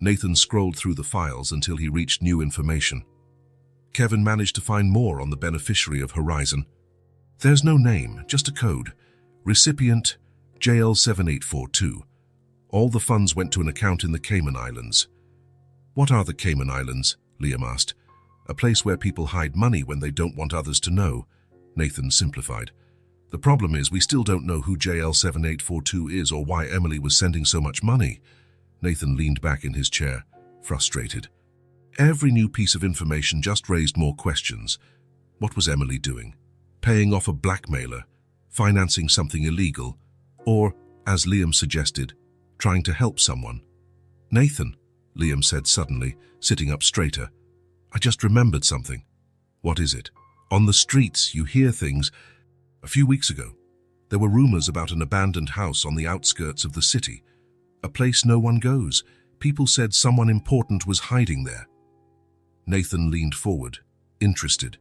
Nathan scrolled through the files until he reached new information. Kevin managed to find more on the beneficiary of Horizon. "There's no name, just a code. Recipient JL7842. All the funds went to an account in the Cayman Islands." "What are the Cayman Islands?" Liam asked. "A place where people hide money when they don't want others to know," Nathan simplified. "The problem is we still don't know who JL7842 is or why Emily was sending so much money." Nathan leaned back in his chair, frustrated. Every new piece of information just raised more questions. What was Emily doing? Paying off a blackmailer? Financing something illegal? Or, as Liam suggested, trying to help someone? "Nathan," Liam said suddenly, sitting up straighter, "I just remembered something." "What is it?" "On the streets, you hear things. A few weeks ago, there were rumors about an abandoned house on the outskirts of the city. A place no one goes. People said someone important was hiding there." Nathan leaned forward, interested.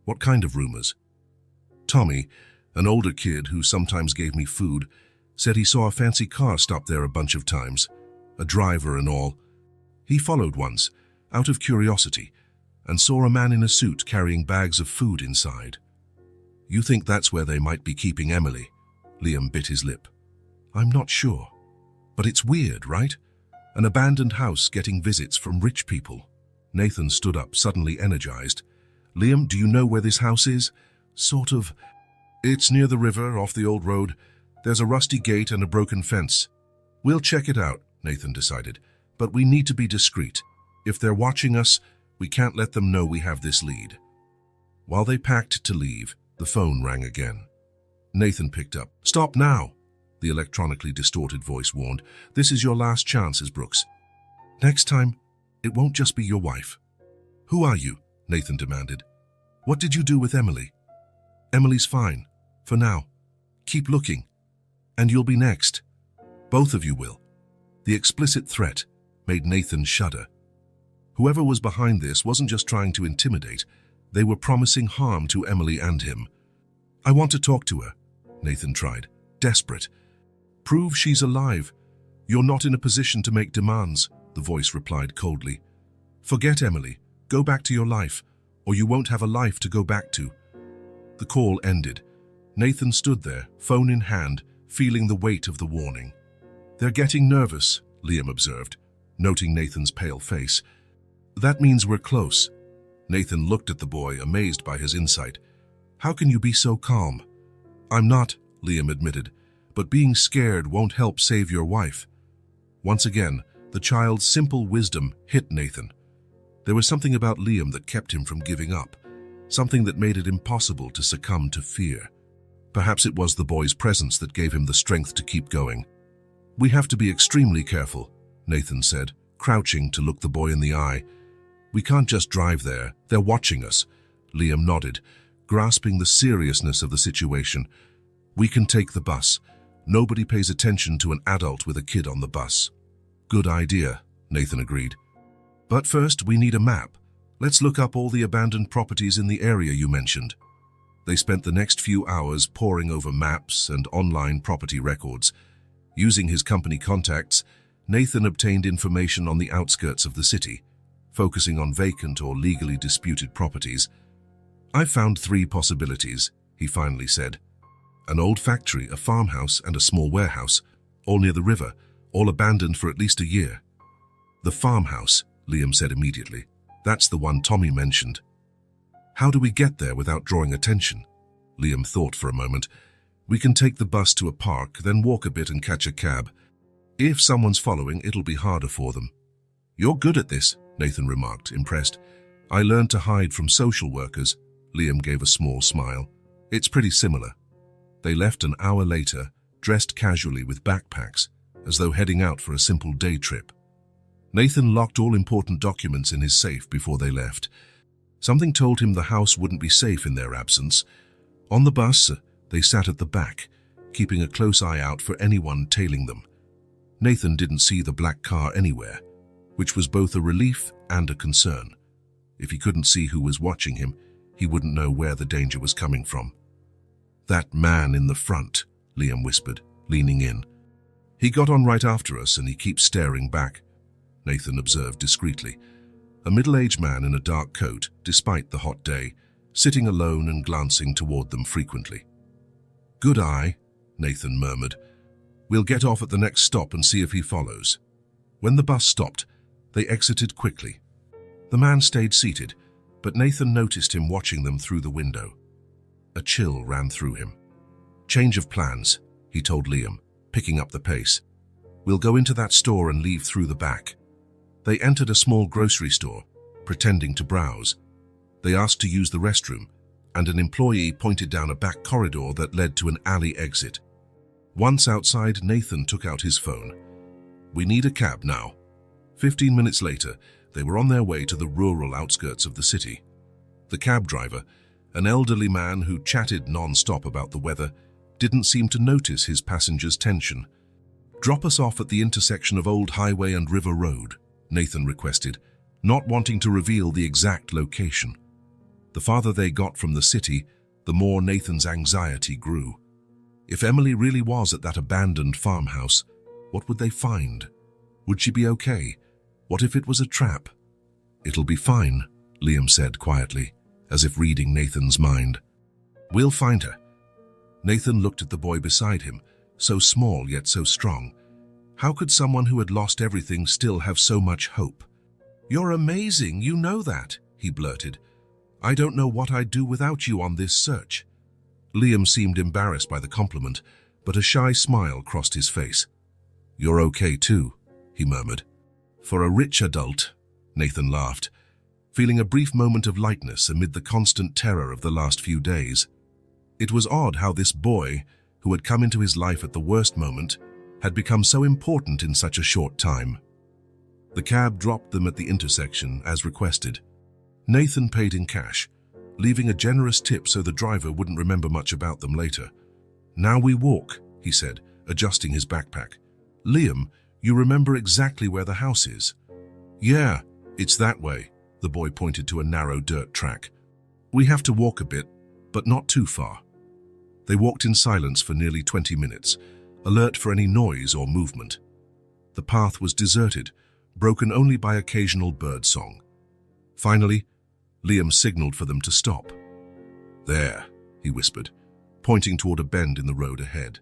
"What kind of rumors?" "Tommy, an older kid who sometimes gave me food, said he saw a fancy car stop there a bunch of times, a driver and all. He followed once, out of curiosity, and saw a man in a suit carrying bags of food inside." "You think that's where they might be keeping Emily?" Liam bit his lip. "I'm not sure. But it's weird, right? An abandoned house getting visits from rich people." Nathan stood up, suddenly energized. "Liam, do you know where this house is?" "Sort of. It's near the river, off the old road. There's a rusty gate and a broken fence." "We'll check it out," Nathan decided. "But we need to be discreet. If they're watching us, we can't let them know we have this lead." While they packed to leave, the phone rang again. Nathan picked up. "Stop now," the electronically distorted voice warned. "This is your last chance, Brooks. Next time, it won't just be your wife." "Who are you?" Nathan demanded. "What did you do with Emily?" "Emily's fine, for now. Keep looking, and you'll be next. Both of you will." The explicit threat made Nathan shudder. Whoever was behind this wasn't just trying to intimidate, they were promising harm to Emily and him. "I want to talk to her," Nathan tried, desperate. "Prove she's alive. You're not in a position to make demands," the voice replied coldly. "Forget Emily. Go back to your life, or you won't have a life to go back to." The call ended. Nathan stood there, phone in hand, feeling the weight of the warning. "They're getting nervous," Liam observed, noting Nathan's pale face. "That means we're close." Nathan looked at the boy, amazed by his insight. "How can you be so calm?" "I'm not," Liam admitted, "but being scared won't help save your wife." Once again, the child's simple wisdom hit Nathan. There was something about Liam that kept him from giving up, something that made it impossible to succumb to fear. Perhaps it was the boy's presence that gave him the strength to keep going. "We have to be extremely careful," Nathan said, crouching to look the boy in the eye. "We can't just drive there. They're watching us." Liam nodded, grasping the seriousness of the situation. "We can take the bus. Nobody pays attention to an adult with a kid on the bus." "Good idea," Nathan agreed. "But first, we need a map. Let's look up all the abandoned properties in the area you mentioned." They spent the next few hours poring over maps and online property records. Using his company contacts, Nathan obtained information on the outskirts of the city, focusing on vacant or legally disputed properties. "I've found 3 possibilities," he finally said. "An old factory, a farmhouse, and a small warehouse, all near the river, all abandoned for at least a year." "The farmhouse," Liam said immediately. "That's the one Tommy mentioned." "How do we get there without drawing attention?" Liam thought for a moment. We can take the bus to a park, then walk a bit and catch a cab. If someone's following, it'll be harder for them. You're good at this, Nathan remarked, impressed. I learned to hide from social workers. Liam gave a small smile. It's pretty similar. They left an hour later, dressed casually with backpacks, as though heading out for a simple day trip. Nathan locked all important documents in his safe before they left. Something told him the house wouldn't be safe in their absence. On the bus, they sat at the back, keeping a close eye out for anyone tailing them. Nathan didn't see the black car anywhere, which was both a relief and a concern. If he couldn't see who was watching him, he wouldn't know where the danger was coming from. That man in the front, Liam whispered, leaning in. He got on right after us and he keeps staring back, Nathan observed discreetly. A middle-aged man in a dark coat, despite the hot day, sitting alone and glancing toward them frequently. Good eye, Nathan murmured. We'll get off at the next stop and see if he follows. When the bus stopped, they exited quickly. The man stayed seated, but Nathan noticed him watching them through the window. A chill ran through him. Change of plans, he told Liam, picking up the pace. We'll go into that store and leave through the back. They entered a small grocery store, pretending to browse. They asked to use the restroom, and an employee pointed down a back corridor that led to an alley exit. Once outside, Nathan took out his phone. We need a cab now. 15 minutes later, they were on their way to the rural outskirts of the city. The cab driver, an elderly man who chatted non-stop about the weather, didn't seem to notice his passengers' tension. Drop us off at the intersection of Old Highway and River Road, Nathan requested, not wanting to reveal the exact location. The farther they got from the city, the more Nathan's anxiety grew. If Emily really was at that abandoned farmhouse, what would they find? Would she be okay? What if it was a trap? It'll be fine, Liam said quietly, as if reading Nathan's mind. We'll find her. Nathan looked at the boy beside him, so small yet so strong. How could someone who had lost everything still have so much hope? You're amazing, you know that, he blurted. I don't know what I'd do without you on this search. Liam seemed embarrassed by the compliment, but a shy smile crossed his face. You're okay too, he murmured. For a rich adult, Nathan laughed, feeling a brief moment of lightness amid the constant terror of the last few days. It was odd how this boy, who had come into his life at the worst moment, had become so important in such a short time. The cab dropped them at the intersection as requested. Nathan paid in cash, leaving a generous tip so the driver wouldn't remember much about them later. Now we walk, he said, adjusting his backpack. Liam, you remember exactly where the house is? Yeah, it's that way, the boy pointed to a narrow dirt track. We have to walk a bit, but not too far. They walked in silence for nearly 20 minutes, alert for any noise or movement. The path was deserted, broken only by occasional bird song. Finally, Liam signaled for them to stop. There, he whispered, pointing toward a bend in the road ahead.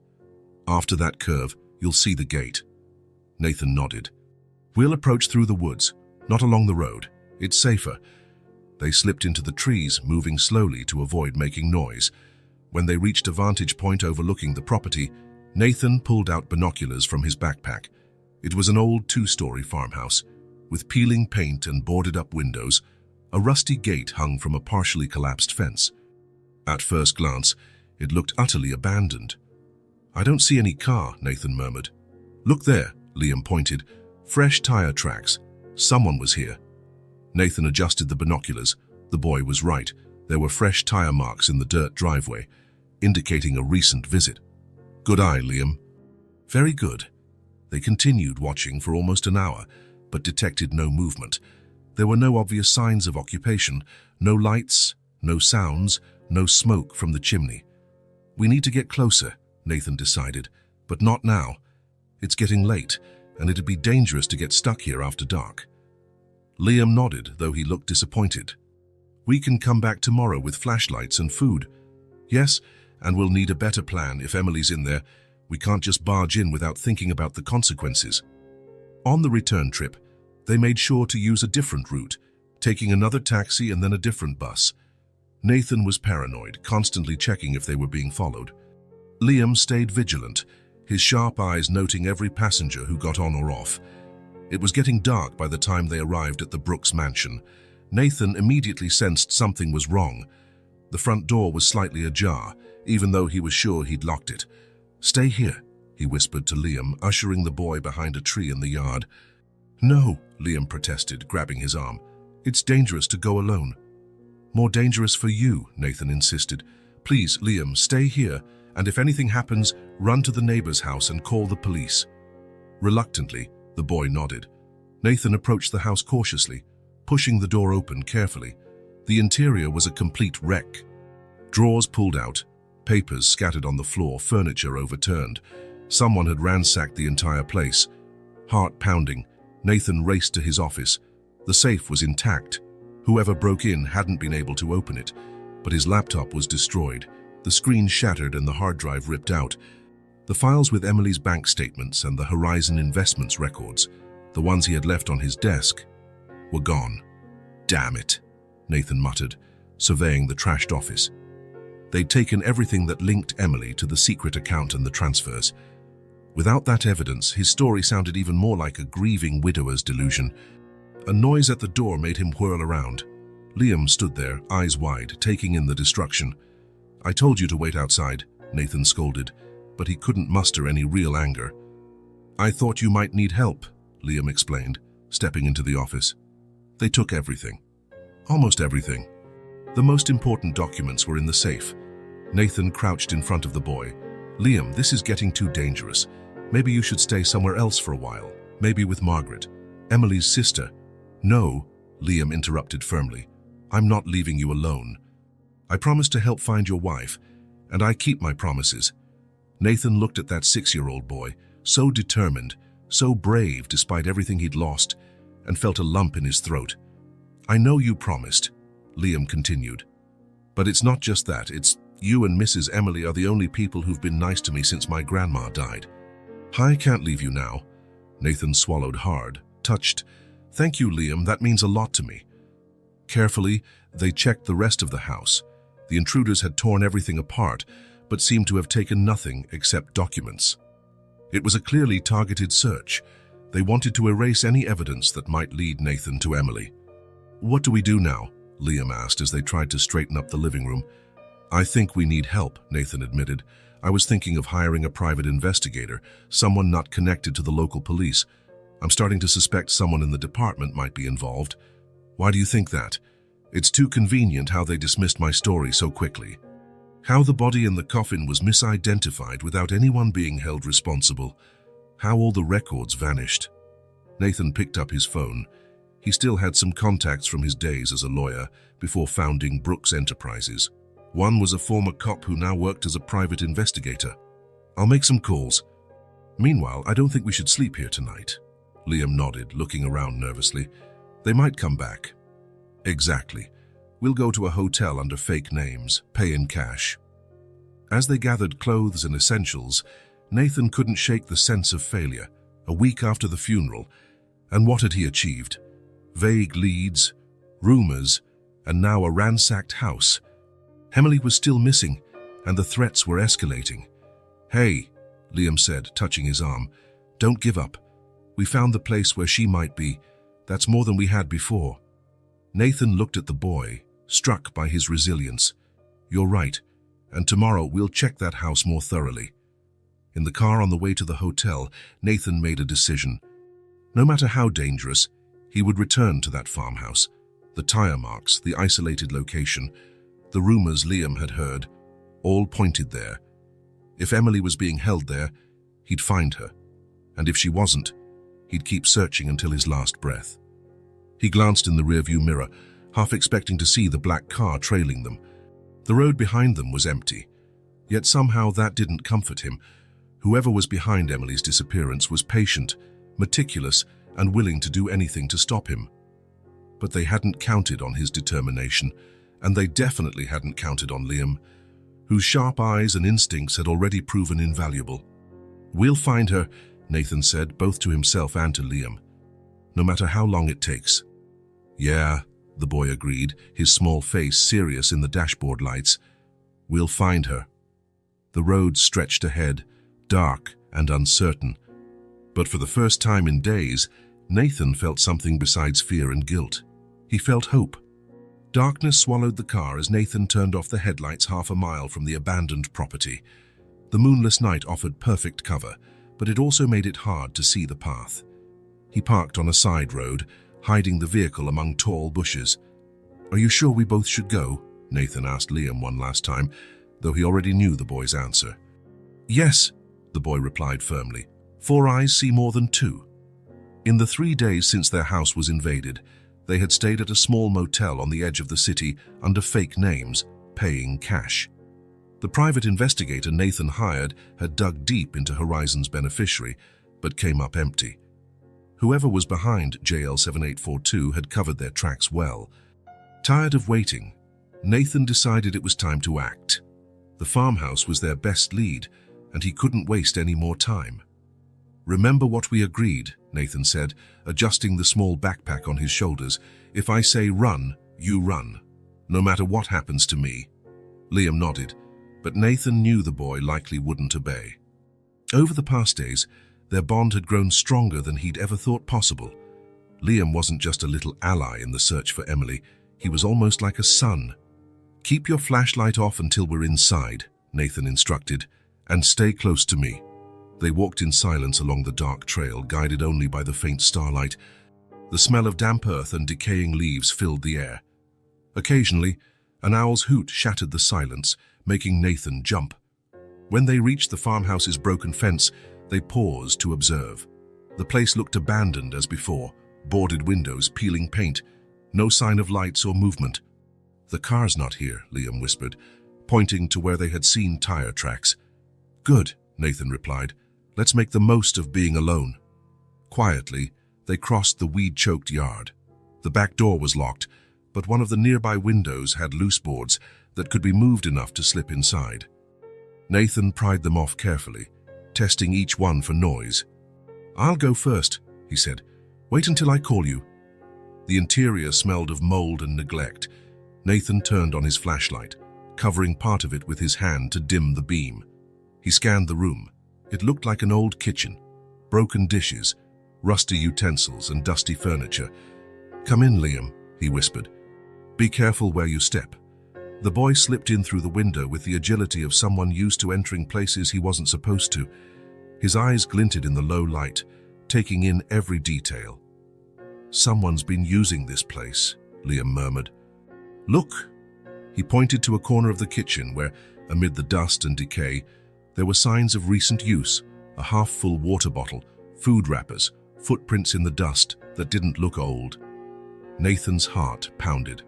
After that curve, you'll see the gate. Nathan nodded. We'll approach through the woods, not along the road. It's safer. They slipped into the trees, moving slowly to avoid making noise. When they reached a vantage point overlooking the property, Nathan pulled out binoculars from his backpack. It was an old two-story farmhouse, with peeling paint and boarded-up windows. A rusty gate hung from a partially collapsed fence. At first glance, it looked utterly abandoned. I don't see any car, Nathan murmured. Look there, Liam pointed. Fresh tire tracks. Someone was here. Nathan adjusted the binoculars. The boy was right. There were fresh tire marks in the dirt driveway, indicating a recent visit. Good eye, Liam. Very good. They continued watching for almost an hour, but detected no movement. There were no obvious signs of occupation, no lights, no sounds, no smoke from the chimney. We need to get closer, Nathan decided, but not now. It's getting late, and it'd be dangerous to get stuck here after dark. Liam nodded, though he looked disappointed. We can come back tomorrow with flashlights and food. Yes, and we'll need a better plan if Emily's in there. We can't just barge in without thinking about the consequences. On the return trip, they made sure to use a different route, taking another taxi and then a different bus. Nathan was paranoid, constantly checking if they were being followed. Liam stayed vigilant, his sharp eyes noting every passenger who got on or off. It was getting dark by the time they arrived at the Brooks mansion. Nathan immediately sensed something was wrong. The front door was slightly ajar, even though he was sure he'd locked it. "Stay here," he whispered to Liam, ushering the boy behind a tree in the yard. "No," Liam protested, grabbing his arm. "It's dangerous to go alone." "More dangerous for you," Nathan insisted. "Please, Liam, stay here, and if anything happens, run to the neighbor's house and call the police." Reluctantly, the boy nodded. Nathan approached the house cautiously, pushing the door open carefully. The interior was a complete wreck. Drawers pulled out, papers scattered on the floor, furniture overturned. Someone had ransacked the entire place. Heart pounding, Nathan raced to his office. The safe was intact. Whoever broke in hadn't been able to open it, but his laptop was destroyed. The screen shattered and the hard drive ripped out. The files with Emily's bank statements and the Horizon Investments records, the ones he had left on his desk, were gone. "Damn it," Nathan muttered, surveying the trashed office. They'd taken everything that linked Emily to the secret account and the transfers. Without that evidence, his story sounded even more like a grieving widower's delusion. A noise at the door made him whirl around. Liam stood there, eyes wide, taking in the destruction. "I told you to wait outside," Nathan scolded, but he couldn't muster any real anger. "I thought you might need help," Liam explained, stepping into the office. They took everything. Almost everything. The most important documents were in the safe. Nathan crouched in front of the boy. "Liam, this is getting too dangerous. Maybe you should stay somewhere else for a while. Maybe with Margaret, Emily's sister." "No," Liam interrupted firmly. "I'm not leaving you alone. I promised to help find your wife, and I keep my promises." Nathan looked at that 6-year-old boy, so determined, so brave despite everything he'd lost, and felt a lump in his throat. "I know you promised," Liam continued. "But it's not just that, it's you and Mrs. Emily are the only people who've been nice to me since my grandma died. I can't leave you now." Nathan swallowed hard, touched. "Thank you, Liam, that means a lot to me." Carefully, they checked the rest of the house. The intruders had torn everything apart, but seemed to have taken nothing except documents. It was a clearly targeted search. They wanted to erase any evidence that might lead Nathan to Emily. "What do we do now?" Liam asked as they tried to straighten up the living room. "I think we need help," Nathan admitted. "I was thinking of hiring a private investigator, someone not connected to the local police. I'm starting to suspect someone in the department might be involved." "Why do you think that?" "It's too convenient how they dismissed my story so quickly. How the body in the coffin was misidentified without anyone being held responsible. How all the records vanished." Nathan picked up his phone. He still had some contacts from his days as a lawyer before founding Brooks Enterprises. One was a former cop who now worked as a private investigator. "I'll make some calls. Meanwhile, I don't think we should sleep here tonight." Liam nodded, looking around nervously. "They might come back." "Exactly. We'll go to a hotel under fake names, pay in cash." As they gathered clothes and essentials, Nathan couldn't shake the sense of failure. A week after the funeral, and what had he achieved? Vague leads, rumors, and now a ransacked house. Emily was still missing, and the threats were escalating. "Hey," Liam said, touching his arm, "don't give up. We found the place where she might be. That's more than we had before." Nathan looked at the boy, struck by his resilience. "You're right, and tomorrow we'll check that house more thoroughly." In the car on the way to the hotel, Nathan made a decision. No matter how dangerous, he would return to that farmhouse. The tire marks, the isolated location, the rumors Liam had heard, all pointed there. If Emily was being held there, he'd find her. And if she wasn't, he'd keep searching until his last breath. He glanced in the rearview mirror, half expecting to see the black car trailing them. The road behind them was empty. Yet somehow that didn't comfort him. Whoever was behind Emily's disappearance was patient, meticulous, and willing to do anything to stop him. But they hadn't counted on his determination, and they definitely hadn't counted on Liam, whose sharp eyes and instincts had already proven invaluable. "We'll find her," Nathan said, both to himself and to Liam. "No matter how long it takes." "Yeah," the boy agreed, his small face serious in the dashboard lights. "We'll find her." The road stretched ahead, dark and uncertain. But for the first time in days, Nathan felt something besides fear and guilt. He felt hope. Darkness swallowed the car as Nathan turned off the headlights half a mile from the abandoned property. The moonless night offered perfect cover, but it also made it hard to see the path. He parked on a side road, hiding the vehicle among tall bushes. "Are you sure we both should go?" Nathan asked Liam one last time, though he already knew the boy's answer. "Yes," the boy replied firmly. "Four eyes see more than two." In the 3 days since their house was invaded, they had stayed at a small motel on the edge of the city under fake names, paying cash. The private investigator Nathan hired had dug deep into Horizon's beneficiary, but came up empty. Whoever was behind JL 7842 had covered their tracks well. Tired of waiting, Nathan decided it was time to act. The farmhouse was their best lead, and he couldn't waste any more time. "Remember what we agreed," Nathan said, adjusting the small backpack on his shoulders. "If I say run, you run, no matter what happens to me." Liam nodded, but Nathan knew the boy likely wouldn't obey. Over the past days, their bond had grown stronger than he'd ever thought possible. Liam wasn't just a little ally in the search for Emily, he was almost like a son. "Keep your flashlight off until we're inside," Nathan instructed, "and stay close to me." They walked in silence along the dark trail, guided only by the faint starlight. The smell of damp earth and decaying leaves filled the air. Occasionally, an owl's hoot shattered the silence, making Nathan jump. When they reached the farmhouse's broken fence, they paused to observe. The place looked abandoned as before, boarded windows, peeling paint, no sign of lights or movement. "The car's not here," Liam whispered, pointing to where they had seen tire tracks. "Good," Nathan replied. "Let's make the most of being alone." Quietly, they crossed the weed-choked yard. The back door was locked, but one of the nearby windows had loose boards that could be moved enough to slip inside. Nathan pried them off carefully, testing each one for noise. "I'll go first," he said. "Wait until I call you." The interior smelled of mold and neglect. Nathan turned on his flashlight, covering part of it with his hand to dim the beam. He scanned the room. It looked like an old kitchen. Broken dishes, rusty utensils, and dusty furniture. "Come in, Liam," he whispered. "Be careful where you step." The boy slipped in through the window with the agility of someone used to entering places he wasn't supposed to. His eyes glinted in the low light, taking in every detail. "Someone's been using this place," Liam murmured. "Look!" He pointed to a corner of the kitchen where, amid the dust and decay, there were signs of recent use: a half-full water bottle, food wrappers, footprints in the dust that didn't look old. Nathan's heart pounded.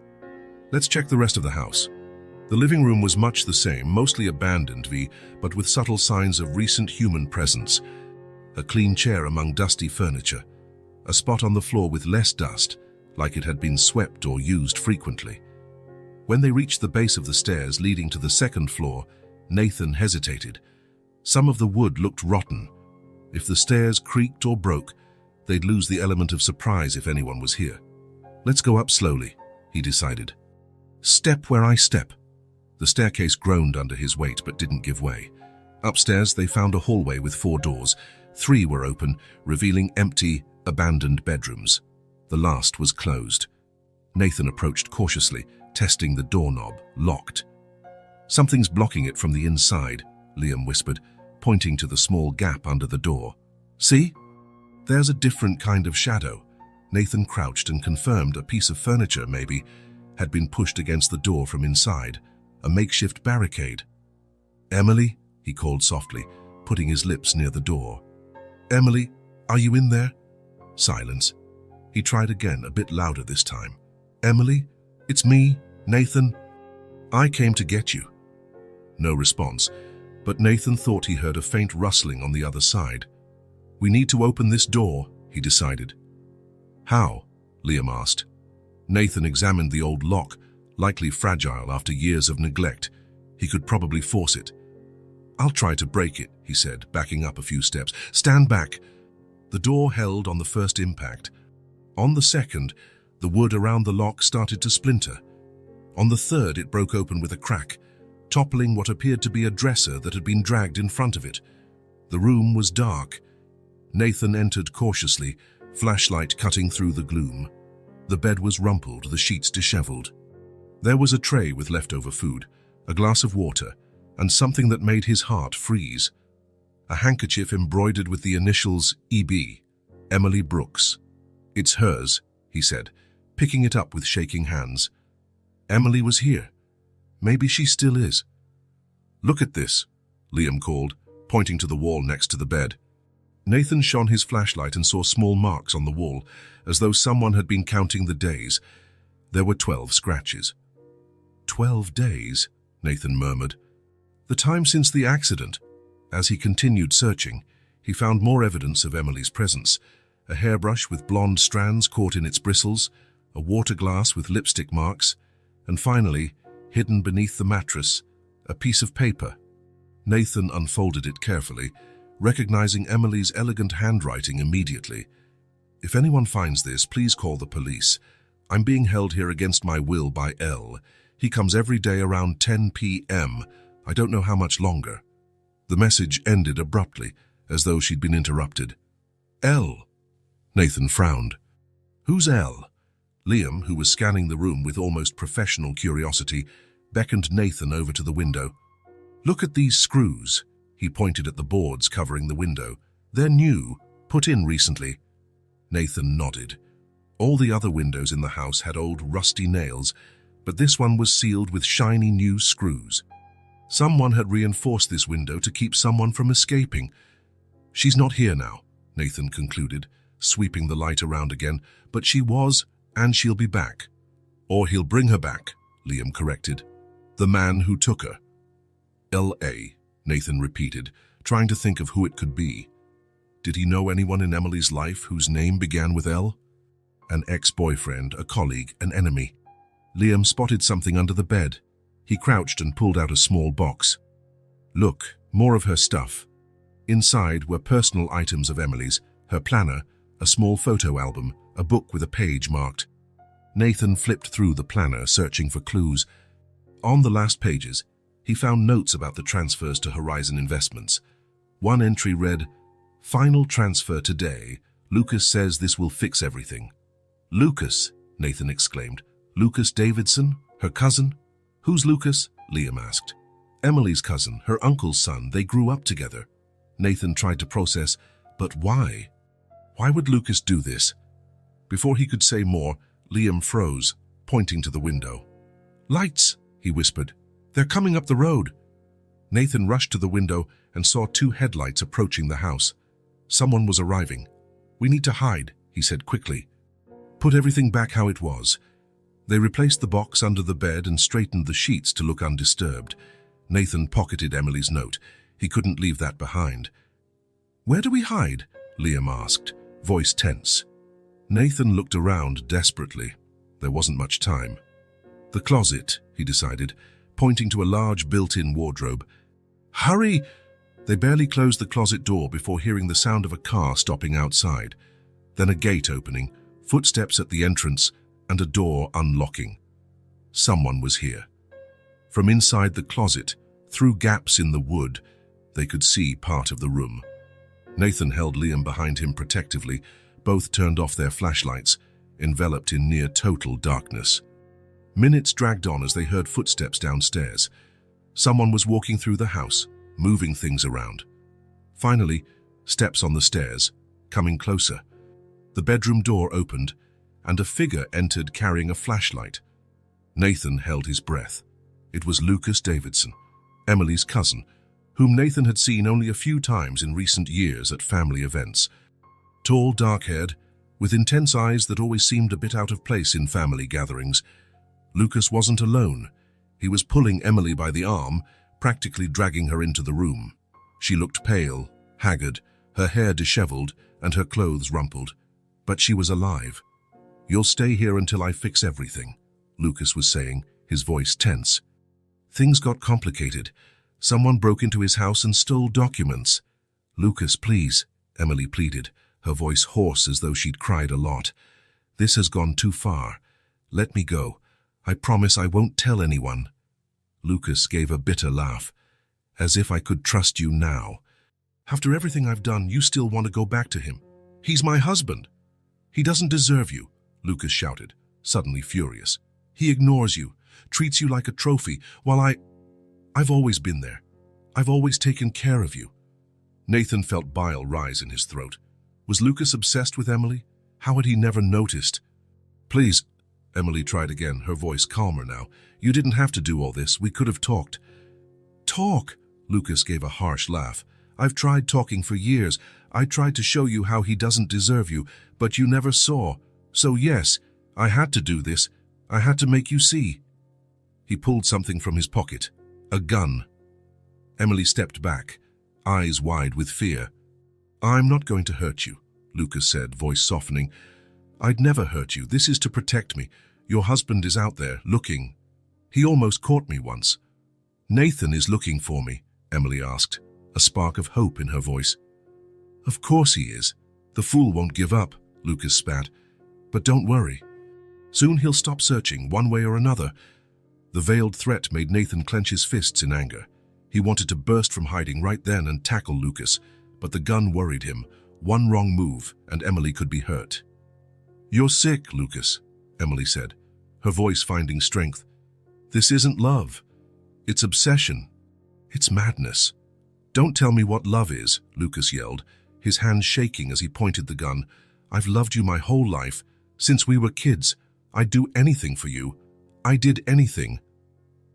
"Let's check the rest of the house." The living room was much the same, mostly abandoned, but with subtle signs of recent human presence. A clean chair among dusty furniture, a spot on the floor with less dust, like it had been swept or used frequently. When they reached the base of the stairs leading to the second floor, Nathan hesitated. Some of the wood looked rotten. If the stairs creaked or broke, they'd lose the element of surprise if anyone was here. "Let's go up slowly," he decided. "Step where I step." The staircase groaned under his weight but didn't give way. Upstairs, they found a hallway with 4 doors. 3 were open, revealing empty, abandoned bedrooms. The last was closed. Nathan approached cautiously, testing the doorknob, locked. "Something's blocking it from the inside," Liam whispered, pointing to the small gap under the door. "See? There's a different kind of shadow." Nathan crouched and confirmed a piece of furniture, maybe, had been pushed against the door from inside, a makeshift barricade. "Emily?" he called softly, putting his lips near the door. "Emily, are you in there?" Silence. He tried again, a bit louder this time. "Emily? It's me, Nathan. I came to get you." No response, but Nathan thought he heard a faint rustling on the other side. "We need to open this door," he decided. "How?" Liam asked. Nathan examined the old lock, likely fragile after years of neglect. He could probably force it. "I'll try to break it," he said, backing up a few steps. "Stand back." The door held on the first impact. On the second, the wood around the lock started to splinter. On the third, it broke open with a crack. toppling what appeared to be a dresser that had been dragged in front of it. The room was dark. Nathan entered cautiously, flashlight cutting through the gloom. The bed was rumpled, the sheets disheveled. There was a tray with leftover food, a glass of water, and something that made his heart freeze. A handkerchief embroidered with the initials EB, Emily Brooks. "It's hers," he said, picking it up with shaking hands. Emily was here. Maybe she still is. "Look at this," Liam called, pointing to the wall next to the bed. Nathan shone his flashlight and saw small marks on the wall, as though someone had been counting the days. There were 12 scratches. 12 days, Nathan murmured. The time since the accident. As he continued searching, he found more evidence of Emily's presence. A hairbrush with blonde strands caught in its bristles, a water glass with lipstick marks, and finally, hidden beneath the mattress, a piece of paper. Nathan unfolded it carefully, recognizing Emily's elegant handwriting immediately. "If anyone finds this, please call the police. I'm being held here against my will by L. He comes every day around 10 p.m. I don't know how much longer." The message ended abruptly, as though she'd been interrupted. "L?" Nathan frowned. "Who's L?" Liam, who was scanning the room with almost professional curiosity, beckoned Nathan over to the window. "Look at these screws." He pointed at the boards covering the window. "They're new, put in recently." Nathan nodded. All the other windows in the house had old rusty nails, but this one was sealed with shiny new screws. Someone had reinforced this window to keep someone from escaping. "She's not here now," Nathan concluded, sweeping the light around again, "but she was, and she'll be back." "Or he'll bring her back," Liam corrected. "The man who took her." "L.A., Nathan repeated, trying to think of who it could be. Did he know anyone in Emily's life whose name began with L? An ex-boyfriend, a colleague, an enemy. Liam spotted something under the bed. He crouched and pulled out a small box. Look, more of her stuff. Inside were personal items of Emily's, her planner, a small photo album, a book with a page marked. Nathan flipped through the planner, searching for clues. On the last pages, he found notes about the transfers to Horizon Investments. One entry read, "Final transfer today. Lucas says this will fix everything." "Lucas?" Nathan exclaimed. "Lucas Davidson? Her cousin?" "Who's Lucas?" Liam asked. "Emily's cousin, her uncle's son. They grew up together." Nathan tried to process, but why? Why would Lucas do this? Before he could say more, Liam froze, pointing to the window. "Lights," he whispered. "They're coming up the road." Nathan rushed to the window and saw 2 headlights approaching the house. Someone was arriving. "We need to hide," he said quickly. "Put everything back how it was." They replaced the box under the bed and straightened the sheets to look undisturbed. Nathan pocketed Emily's note. He couldn't leave that behind. "Where do we hide?" Liam asked, voice tense. Nathan looked around desperately. There wasn't much time. "The closet," he decided, pointing to a large built-in wardrobe. "Hurry!" They barely closed the closet door before hearing the sound of a car stopping outside. Then a gate opening, footsteps at the entrance, and a door unlocking. Someone was here. From inside the closet, through gaps in the wood, they could see part of the room. Nathan held Liam behind him protectively. Both turned off their flashlights, enveloped in near total darkness. Minutes dragged on as they heard footsteps downstairs. Someone was walking through the house, moving things around. Finally, steps on the stairs, coming closer. The bedroom door opened, and a figure entered carrying a flashlight. Nathan held his breath. It was Lucas Davidson, Emily's cousin, whom Nathan had seen only a few times in recent years at family events. Tall, dark-haired, with intense eyes that always seemed a bit out of place in family gatherings. Lucas wasn't alone. He was pulling Emily by the arm, practically dragging her into the room. She looked pale, haggard, her hair disheveled, and her clothes rumpled. But she was alive. "You'll stay here until I fix everything," Lucas was saying, his voice tense. Things got complicated. Someone broke into his house and stole documents. "Lucas, please," Emily pleaded, her voice hoarse as though she'd cried a lot. "This has gone too far. Let me go. I promise I won't tell anyone." Lucas gave a bitter laugh. As if I could trust you now. After everything I've done, you still want to go back to him. He's my husband. He doesn't deserve you, Lucas shouted, suddenly furious. He ignores you, treats you like a trophy, while I've always been there. I've always taken care of you. Nathan felt bile rise in his throat. Was Lucas obsessed with Emily? How had he never noticed? Please, Emily tried again, her voice calmer now. You didn't have to do all this. We could have talked. Talk? Lucas gave a harsh laugh. I've tried talking for years. I tried to show you how he doesn't deserve you, but you never saw. So yes, I had to do this. I had to make you see. He pulled something from his pocket. A gun. Emily stepped back, eyes wide with fear. I'm not going to hurt you, Lucas said, voice softening. I'd never hurt you. This is to protect me. Your husband is out there, looking. He almost caught me once. Nathan is looking for me, Emily asked, a spark of hope in her voice. Of course he is. The fool won't give up, Lucas spat. But don't worry. Soon he'll stop searching, one way or another. The veiled threat made Nathan clench his fists in anger. He wanted to burst from hiding right then and tackle Lucas, but the gun worried him. One wrong move, and Emily could be hurt. You're sick, Lucas, Emily said, her voice finding strength. This isn't love. It's obsession. It's madness. Don't tell me what love is, Lucas yelled, his hands shaking as he pointed the gun. I've loved you my whole life. Since we were kids, I'd do anything for you. I did anything.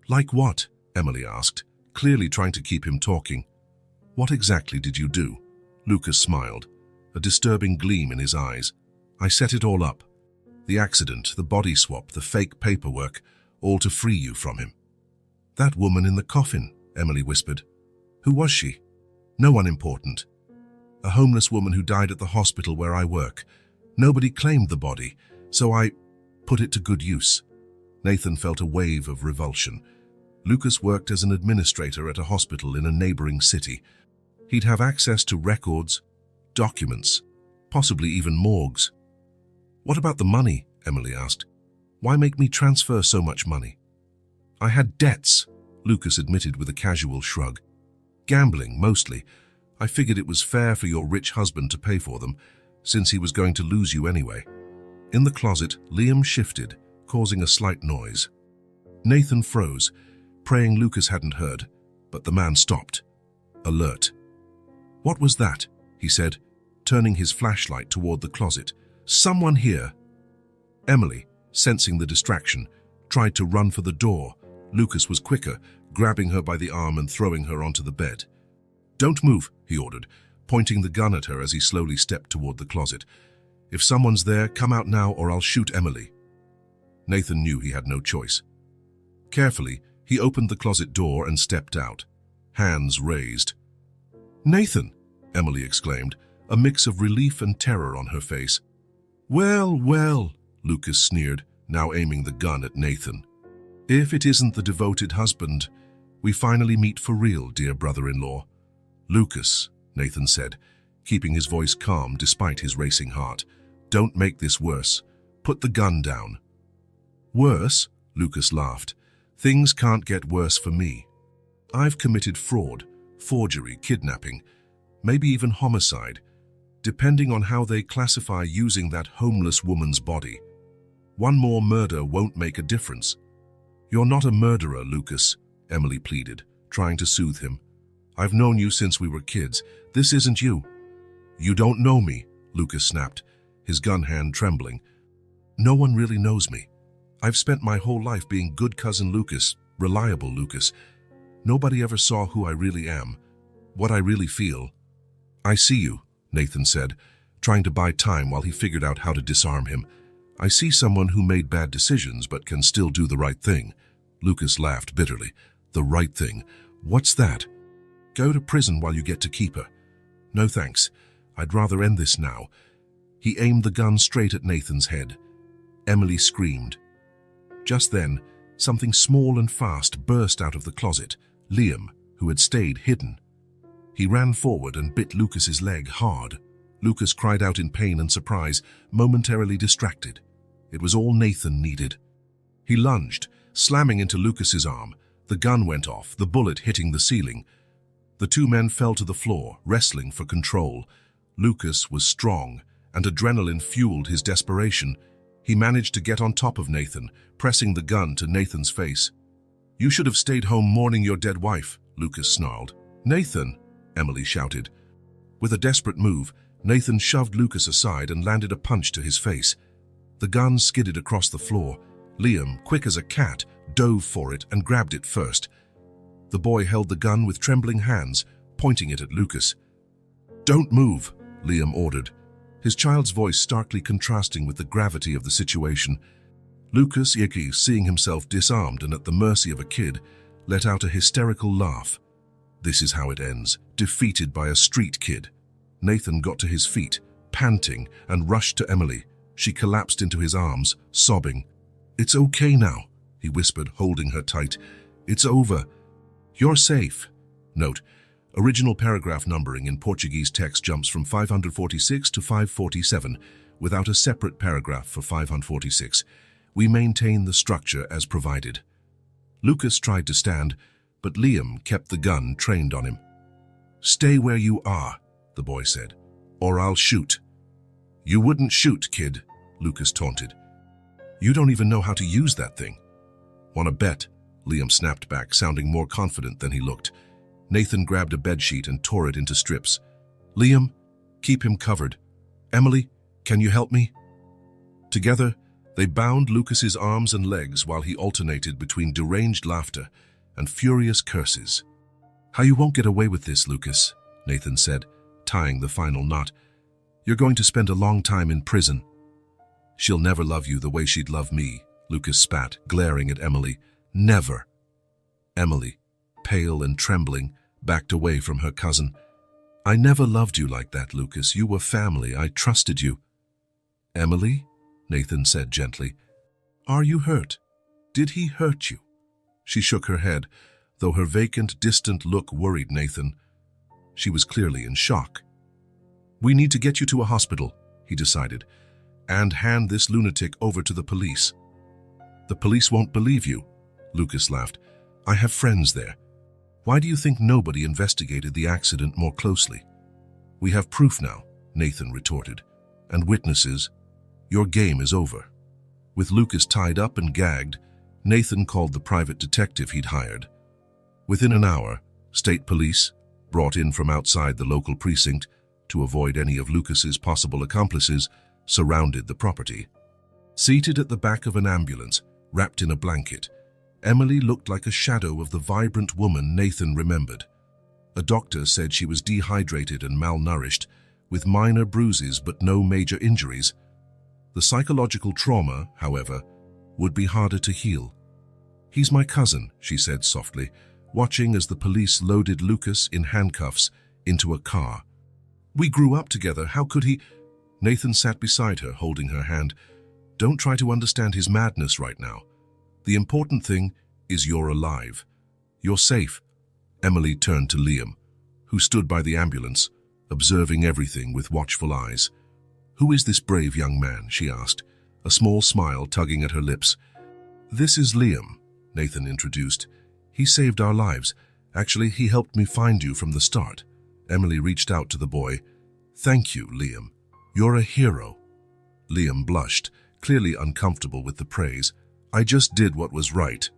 Like what? Emily asked, clearly trying to keep him talking. What exactly did you do? Lucas smiled, a disturbing gleam in his eyes. I set it all up. The accident, the body swap, the fake paperwork, all to free you from him. That woman in the coffin, Emily whispered. Who was she? No one important. A homeless woman who died at the hospital where I work. Nobody claimed the body, so I put it to good use. Nathan felt a wave of revulsion. Lucas worked as an administrator at a hospital in a neighboring city. He'd have access to records, documents, possibly even morgues. What about the money? Emily asked. Why make me transfer so much money? I had debts, Lucas admitted with a casual shrug. Gambling, mostly. I figured it was fair for your rich husband to pay for them, since he was going to lose you anyway. In the closet, Liam shifted, causing a slight noise. Nathan froze, praying Lucas hadn't heard, but the man stopped, alert. What was that? He said, turning his flashlight toward the closet. Someone here. Emily, sensing the distraction, tried to run for the door. Lucas was quicker, grabbing her by the arm and throwing her onto the bed. Don't move, he ordered, pointing the gun at her as he slowly stepped toward the closet. If someone's there, come out now or I'll shoot Emily. Nathan knew he had no choice. Carefully, he opened the closet door and stepped out, hands raised. Nathan, Emily exclaimed, a mix of relief and terror on her face. Well, well, Lucas sneered, now aiming the gun at Nathan. If it isn't the devoted husband, we finally meet for real, dear brother-in-law. Lucas, Nathan said, keeping his voice calm despite his racing heart. Don't make this worse. Put the gun down. Worse? Lucas laughed. Things can't get worse for me. I've committed fraud, forgery, kidnapping, maybe even homicide, depending on how they classify using that homeless woman's body. One more murder won't make a difference. You're not a murderer, Lucas, Emily pleaded, trying to soothe him. I've known you since we were kids. This isn't you. You don't know me, Lucas snapped, his gun hand trembling. No one really knows me. I've spent my whole life being good cousin Lucas, reliable Lucas. Nobody ever saw who I really am, what I really feel. I see you, Nathan said, trying to buy time while he figured out how to disarm him. I see someone who made bad decisions but can still do the right thing. Lucas laughed bitterly. The right thing? What's that? Go to prison while you get to keep her. No thanks. I'd rather end this now. He aimed the gun straight at Nathan's head. Emily screamed. Just then, something small and fast burst out of the closet, Liam, who had stayed hidden. He ran forward and bit Lucas's leg hard. Lucas cried out in pain and surprise, momentarily distracted. It was all Nathan needed. He lunged, slamming into Lucas's arm, The gun went off, the bullet hitting the ceiling. The two men fell to the floor, wrestling for control. Lucas was strong, and adrenaline fueled his desperation. He managed to get on top of Nathan, pressing the gun to Nathan's face. "You should have stayed home mourning your dead wife," Lucas snarled. "Nathan!" Emily shouted. With a desperate move, Nathan shoved Lucas aside and landed a punch to his face. The gun skidded across the floor. Liam, quick as a cat, dove for it and grabbed it first. The boy held the gun with trembling hands, pointing it at Lucas. "Don't move," Liam ordered, his child's voice starkly contrasting with the gravity of the situation. Lucas, seeing himself disarmed and at the mercy of a kid, let out a hysterical laugh. This is how it ends, defeated by a street kid. Nathan got to his feet, panting, and rushed to Emily. She collapsed into his arms, sobbing. "It's okay now," he whispered, holding her tight. "It's over. You're safe." Note: original paragraph numbering in Portuguese text jumps from 546 to 547, without a separate paragraph for 546. We maintain the structure as provided. Lucas tried to stand, but Liam kept the gun trained on him. "Stay where you are," the boy said, "or I'll shoot." "You wouldn't shoot, kid," Lucas taunted. "You don't even know how to use that thing." "Want a bet?" Liam snapped back, sounding more confident than he looked. Nathan grabbed a bedsheet and tore it into strips. "Liam, keep him covered. Emily, can you help me?" Together, they bound Lucas's arms and legs while he alternated between deranged laughter and furious curses. "How you won't get away with this, Lucas," Nathan said, tying the final knot. "You're going to spend a long time in prison." "She'll never love you the way she'd love me," Lucas spat, glaring at Emily. "Never." Emily, pale and trembling, backed away from her cousin. "I never loved you like that, Lucas. You were family. I trusted you." "Emily?" Nathan said gently. "Are you hurt? Did he hurt you?" She shook her head, though her vacant, distant look worried Nathan. She was clearly in shock. "We need to get you to a hospital," he decided, "and hand this lunatic over to the police." "The police won't believe you," Lucas laughed. "I have friends there. Why do you think nobody investigated the accident more closely?" "We have proof now," Nathan retorted, "and witnesses. Your game is over." With Lucas tied up and gagged, Nathan called the private detective he'd hired. Within an hour, state police, brought in from outside the local precinct to avoid any of Lucas's possible accomplices, surrounded the property. Seated at the back of an ambulance, wrapped in a blanket, Emily looked like a shadow of the vibrant woman Nathan remembered. A doctor said she was dehydrated and malnourished, with minor bruises but no major injuries. The psychological trauma, however, would be harder to heal. "He's my cousin," she said softly, watching as the police loaded Lucas in handcuffs into a car. "We grew up together. How could he—" Nathan sat beside her, holding her hand. "Don't try to understand his madness right now. The important thing is you're alive. You're safe." Emily turned to Liam, who stood by the ambulance, observing everything with watchful eyes. "Who is this brave young man?" she asked, a small smile tugging at her lips. "This is Liam," Nathan introduced. "He saved our lives. Actually, he helped me find you from the start." Emily reached out to the boy. "Thank you, Liam. You're a hero." Liam blushed, clearly uncomfortable with the praise. "I just did what was right."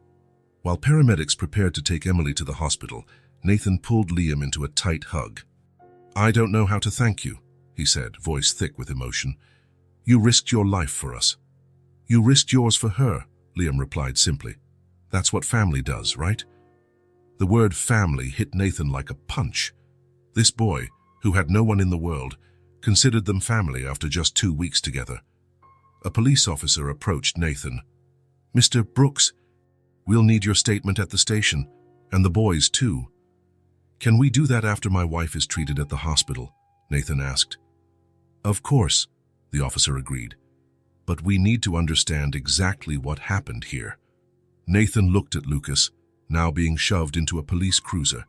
While paramedics prepared to take Emily to the hospital, Nathan pulled Liam into a tight hug. "I don't know how to thank you," he said, voice thick with emotion. "You risked your life for us." "You risked yours for her," Liam replied simply. "That's what family does, right?" The word family hit Nathan like a punch. This boy, who had no one in the world, considered them family after just 2 weeks together. A police officer approached Nathan. "Mr. Brooks, we'll need your statement at the station, and the boys too." "Can we do that after my wife is treated at the hospital?" Nathan asked. "Of course," the officer agreed. "But we need to understand exactly what happened here." Nathan looked at Lucas, now being shoved into a police cruiser.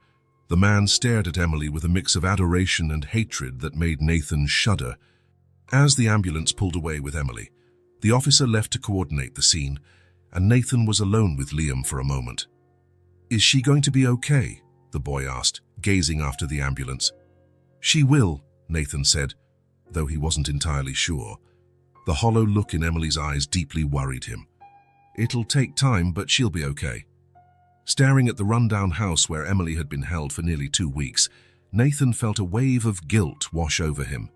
The man stared at Emily with a mix of adoration and hatred that made Nathan shudder. As the ambulance pulled away with Emily, the officer left to coordinate the scene, and Nathan was alone with Liam for a moment. "Is she going to be okay?" the boy asked, gazing after the ambulance. "She will," Nathan said, though he wasn't entirely sure. The hollow look in Emily's eyes deeply worried him. "It'll take time, but she'll be okay." Staring at the rundown house where Emily had been held for nearly 2 weeks, Nathan felt a wave of guilt wash over him.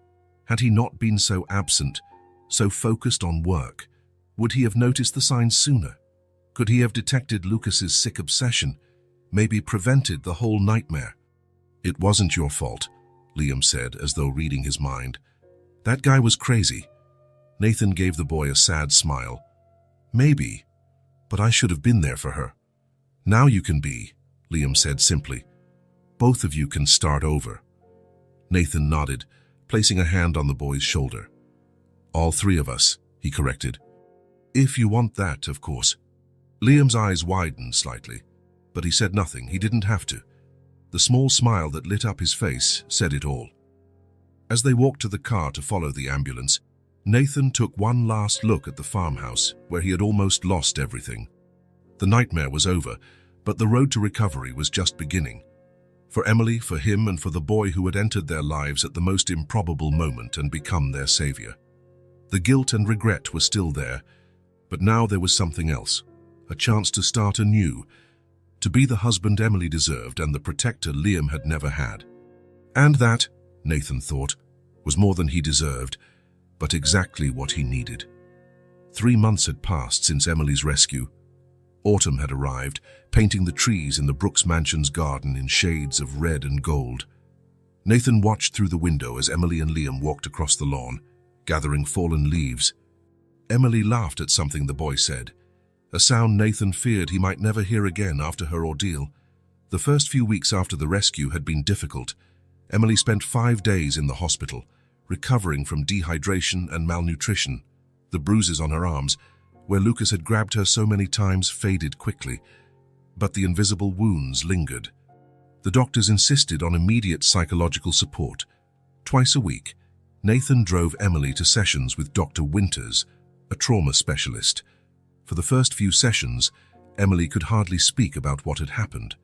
Had he not been so absent, so focused on work? Would he have noticed the signs sooner? Could he have detected Lucas's sick obsession, maybe prevented the whole nightmare? "It wasn't your fault," Liam said, as though reading his mind. "That guy was crazy." Nathan gave the boy a sad smile. "Maybe, but I should have been there for her." "Now you can be," Liam said simply. "Both of you can start over." Nathan nodded, placing a hand on the boy's shoulder. "All 3 of us," he corrected. "If you want that, of course." Liam's eyes widened slightly, but he said nothing. He didn't have to. The small smile that lit up his face said it all. As they walked to the car to follow the ambulance, Nathan took one last look at the farmhouse where he had almost lost everything. The nightmare was over, but the road to recovery was just beginning. For Emily, for him, and for the boy who had entered their lives at the most improbable moment and become their savior. The guilt and regret were still there, but now there was something else, a chance to start anew, to be the husband Emily deserved and the protector Liam had never had. And that, Nathan thought, was more than he deserved, but exactly what he needed. 3 months had passed since Emily's rescue. Autumn had arrived, painting the trees in the Brooks mansion's garden in shades of red and gold. Nathan watched through the window as Emily and Liam walked across the lawn, gathering fallen leaves. Emily laughed at something the boy said, a sound Nathan feared he might never hear again after her ordeal. The first few weeks after the rescue had been difficult. Emily spent 5 days in the hospital, recovering from dehydration and malnutrition. The bruises on her arms, where Lucas had grabbed her so many times, faded quickly, but the invisible wounds lingered. The doctors insisted on immediate psychological support. Twice a week, Nathan drove Emily to sessions with Dr. Winters, a trauma specialist. For the first few sessions, Emily could hardly speak about what had happened.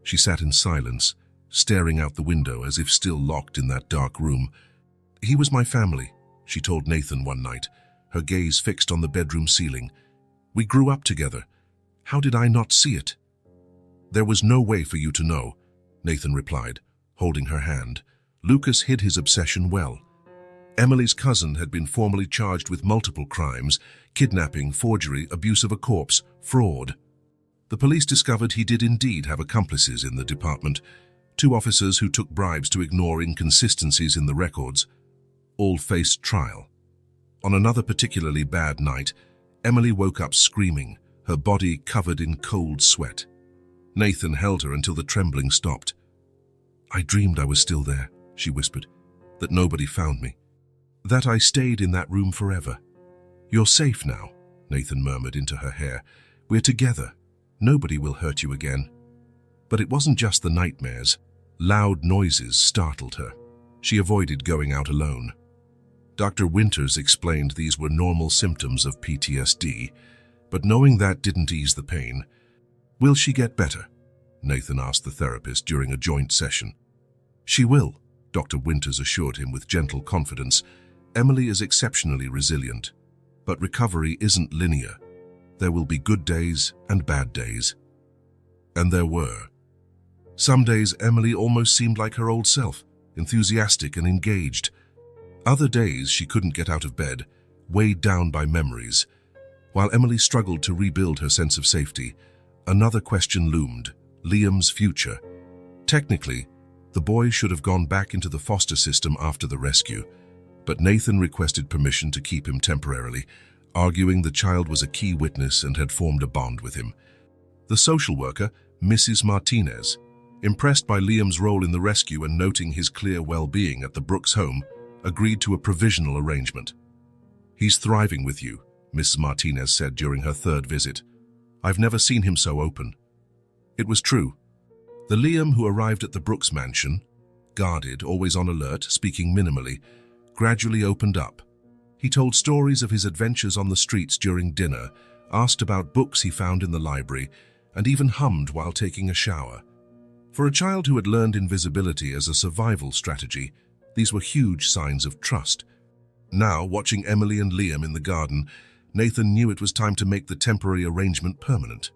She sat in silence, staring out the window as if still locked in that dark room. "He was my family," she told Nathan one night, her gaze fixed on the bedroom ceiling. "We grew up together. How did I not see it?" "There was no way for you to know," Nathan replied, holding her hand. "Lucas hid his obsession well. Emily's cousin had been formally charged with multiple crimes: kidnapping, forgery, abuse of a corpse, fraud. The police discovered he did indeed have accomplices in the department, 2 officers who took bribes to ignore inconsistencies in the records. All faced trial. On another particularly bad night, Emily woke up screaming, her body covered in cold sweat. Nathan held her until the trembling stopped. "I dreamed I was still there," she whispered, "that nobody found me, that I stayed in that room forever." "You're safe now," Nathan murmured into her hair. "We're together. Nobody will hurt you again." But it wasn't just the nightmares. Loud noises startled her. She avoided going out alone. Dr. Winters explained these were normal symptoms of PTSD, but knowing that didn't ease the pain. "Will she get better?" Nathan asked the therapist during a joint session. "She will," Dr. Winters assured him with gentle confidence. "Emily is exceptionally resilient, but recovery isn't linear. There will be good days and bad days." And there were. Some days Emily almost seemed like her old self, enthusiastic and engaged. Other days she couldn't get out of bed, weighed down by memories. While Emily struggled to rebuild her sense of safety, another question loomed: Liam's future. Technically, the boy should have gone back into the foster system after the rescue, but Nathan requested permission to keep him temporarily, arguing the child was a key witness and had formed a bond with him. The social worker, Mrs. Martinez, impressed by Liam's role in the rescue and noting his clear well-being at the Brooks home, agreed to a provisional arrangement. "He's thriving with you," Mrs. Martinez said during her 3rd visit. "I've never seen him so open." It was true. The Liam who arrived at the Brooks mansion, guarded, always on alert, speaking minimally, gradually opened up. He told stories of his adventures on the streets during dinner, asked about books he found in the library, and even hummed while taking a shower. For a child who had learned invisibility as a survival strategy, these were huge signs of trust. Now, watching Emily and Liam in the garden, Nathan knew it was time to make the temporary arrangement permanent.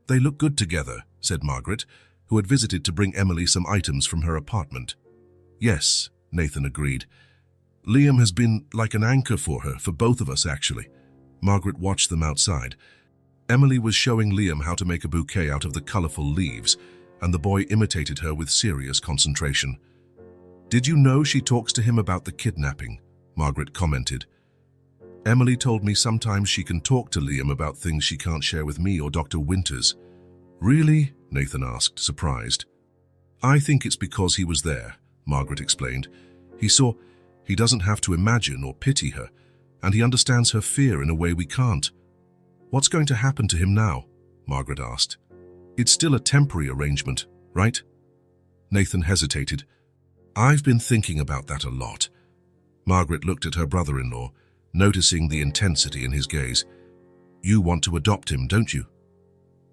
"They look good together," said Margaret, who had visited to bring Emily some items from her apartment. "Yes," Nathan agreed. "Liam has been like an anchor for her, for both of us actually." Margaret watched them outside. Emily was showing Liam how to make a bouquet out of the colorful leaves, and the boy imitated her with serious concentration. "Did you know she talks to him about the kidnapping?" Margaret commented. "Emily told me sometimes she can talk to Liam about things she can't share with me or Dr. Winters." "Really?" Nathan asked, surprised. "I think it's because he was there," Margaret explained. He doesn't have to imagine or pity her, and he understands her fear in a way we can't." "What's going to happen to him now?" Margaret asked. "It's still a temporary arrangement, right?" Nathan hesitated. "I've been thinking about that a lot." Margaret looked at her brother-in-law, noticing the intensity in his gaze. "You want to adopt him, don't you?"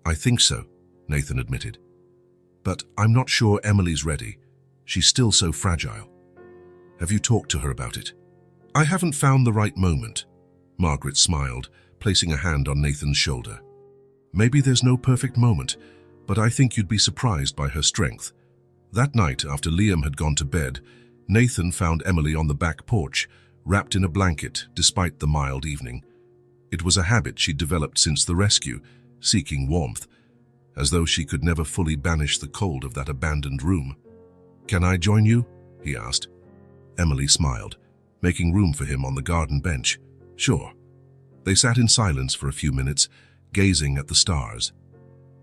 "I think so," Nathan admitted. "But I'm not sure Emily's ready. She's still so fragile." "Have you talked to her about it?" "I haven't found the right moment." Margaret smiled, placing a hand on Nathan's shoulder. "Maybe there's no perfect moment, but I think you'd be surprised by her strength." That night, after Liam had gone to bed, Nathan found Emily on the back porch, wrapped in a blanket despite the mild evening. It was a habit she'd developed since the rescue, seeking warmth, as though she could never fully banish the cold of that abandoned room. "Can I join you?" he asked. Emily smiled, making room for him on the garden bench. "Sure." They sat in silence for a few minutes, gazing at the stars.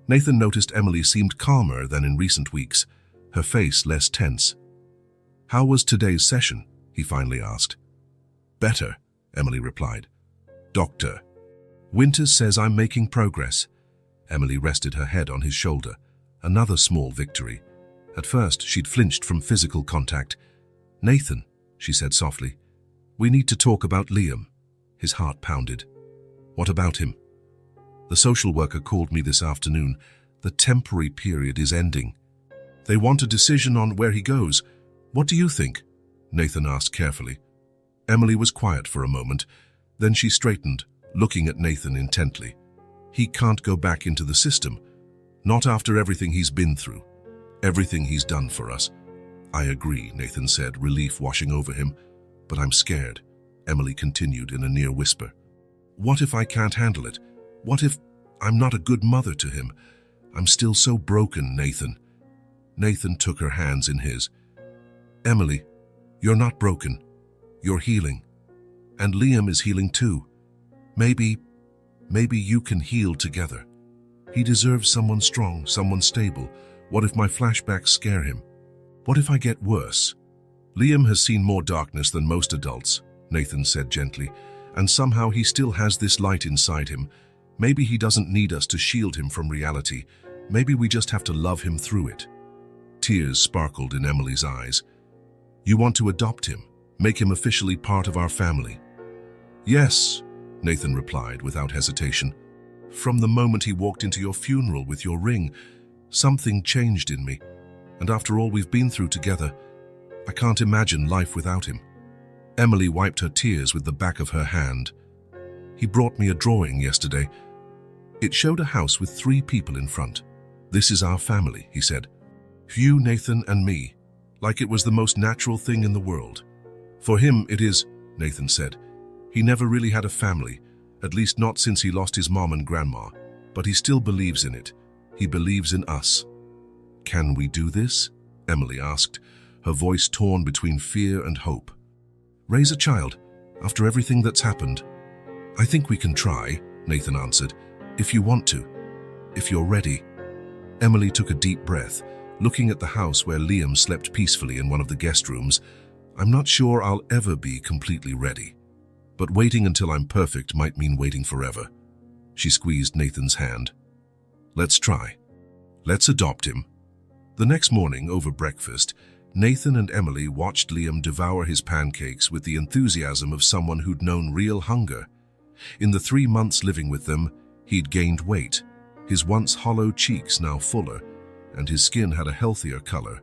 Nathan noticed Emily seemed calmer than in recent weeks, her face less tense. "How was today's session?" he finally asked. "Better," Emily replied. "Doctor Winters says I'm making progress." Emily rested her head on his shoulder, another small victory. At first, she'd flinched from physical contact. "Nathan," she said softly, "we need to talk about Liam." His heart pounded. "What about him?" "The social worker called me this afternoon. The temporary period is ending. They want a decision on where he goes. What do you think?" Nathan asked carefully. Emily was quiet for a moment. Then she straightened, looking at Nathan intently. "He can't go back into the system. Not after everything he's been through. Everything he's done for us." "I agree," Nathan said, relief washing over him. "But I'm scared," Emily continued in a near whisper. "What if I can't handle it? What if I'm not a good mother to him? I'm still so broken, Nathan." Nathan took her hands in his. "Emily, you're not broken. You're healing. And Liam is healing too. Maybe you can heal together. He deserves someone strong, someone stable. What if my flashbacks scare him? What if I get worse?" "Liam has seen more darkness than most adults," Nathan said gently, "and somehow he still has this light inside him. Maybe he doesn't need us to shield him from reality. Maybe we just have to love him through it." Tears sparkled in Emily's eyes. "You want to adopt him, make him officially part of our family?" "Yes," Nathan replied without hesitation. "From the moment he walked into your funeral with your ring, something changed in me. And after all we've been through together, I can't imagine life without him." Emily wiped her tears with the back of her hand. "He brought me a drawing yesterday. It showed a house with 3 people in front. 'This is our family,' he said. 'You, Nathan, and me.' Like it was the most natural thing in the world." "For him it is," Nathan said. "He never really had a family, at least not since he lost his mom and grandma. But he still believes in it. He believes in us." "Can we do this?" Emily asked, her voice torn between fear and hope. "Raise a child, after everything that's happened?" "I think we can try," Nathan answered, "if you want to, if you're ready." Emily took a deep breath, looking at the house where Liam slept peacefully in one of the guest rooms. "I'm not sure I'll ever be completely ready. But waiting until I'm perfect might mean waiting forever." She squeezed Nathan's hand. "Let's try. Let's adopt him." The next morning, over breakfast, Nathan and Emily watched Liam devour his pancakes with the enthusiasm of someone who'd known real hunger. In the 3 months living with them, he'd gained weight. his once hollow cheeks now fuller, and his skin had a healthier color.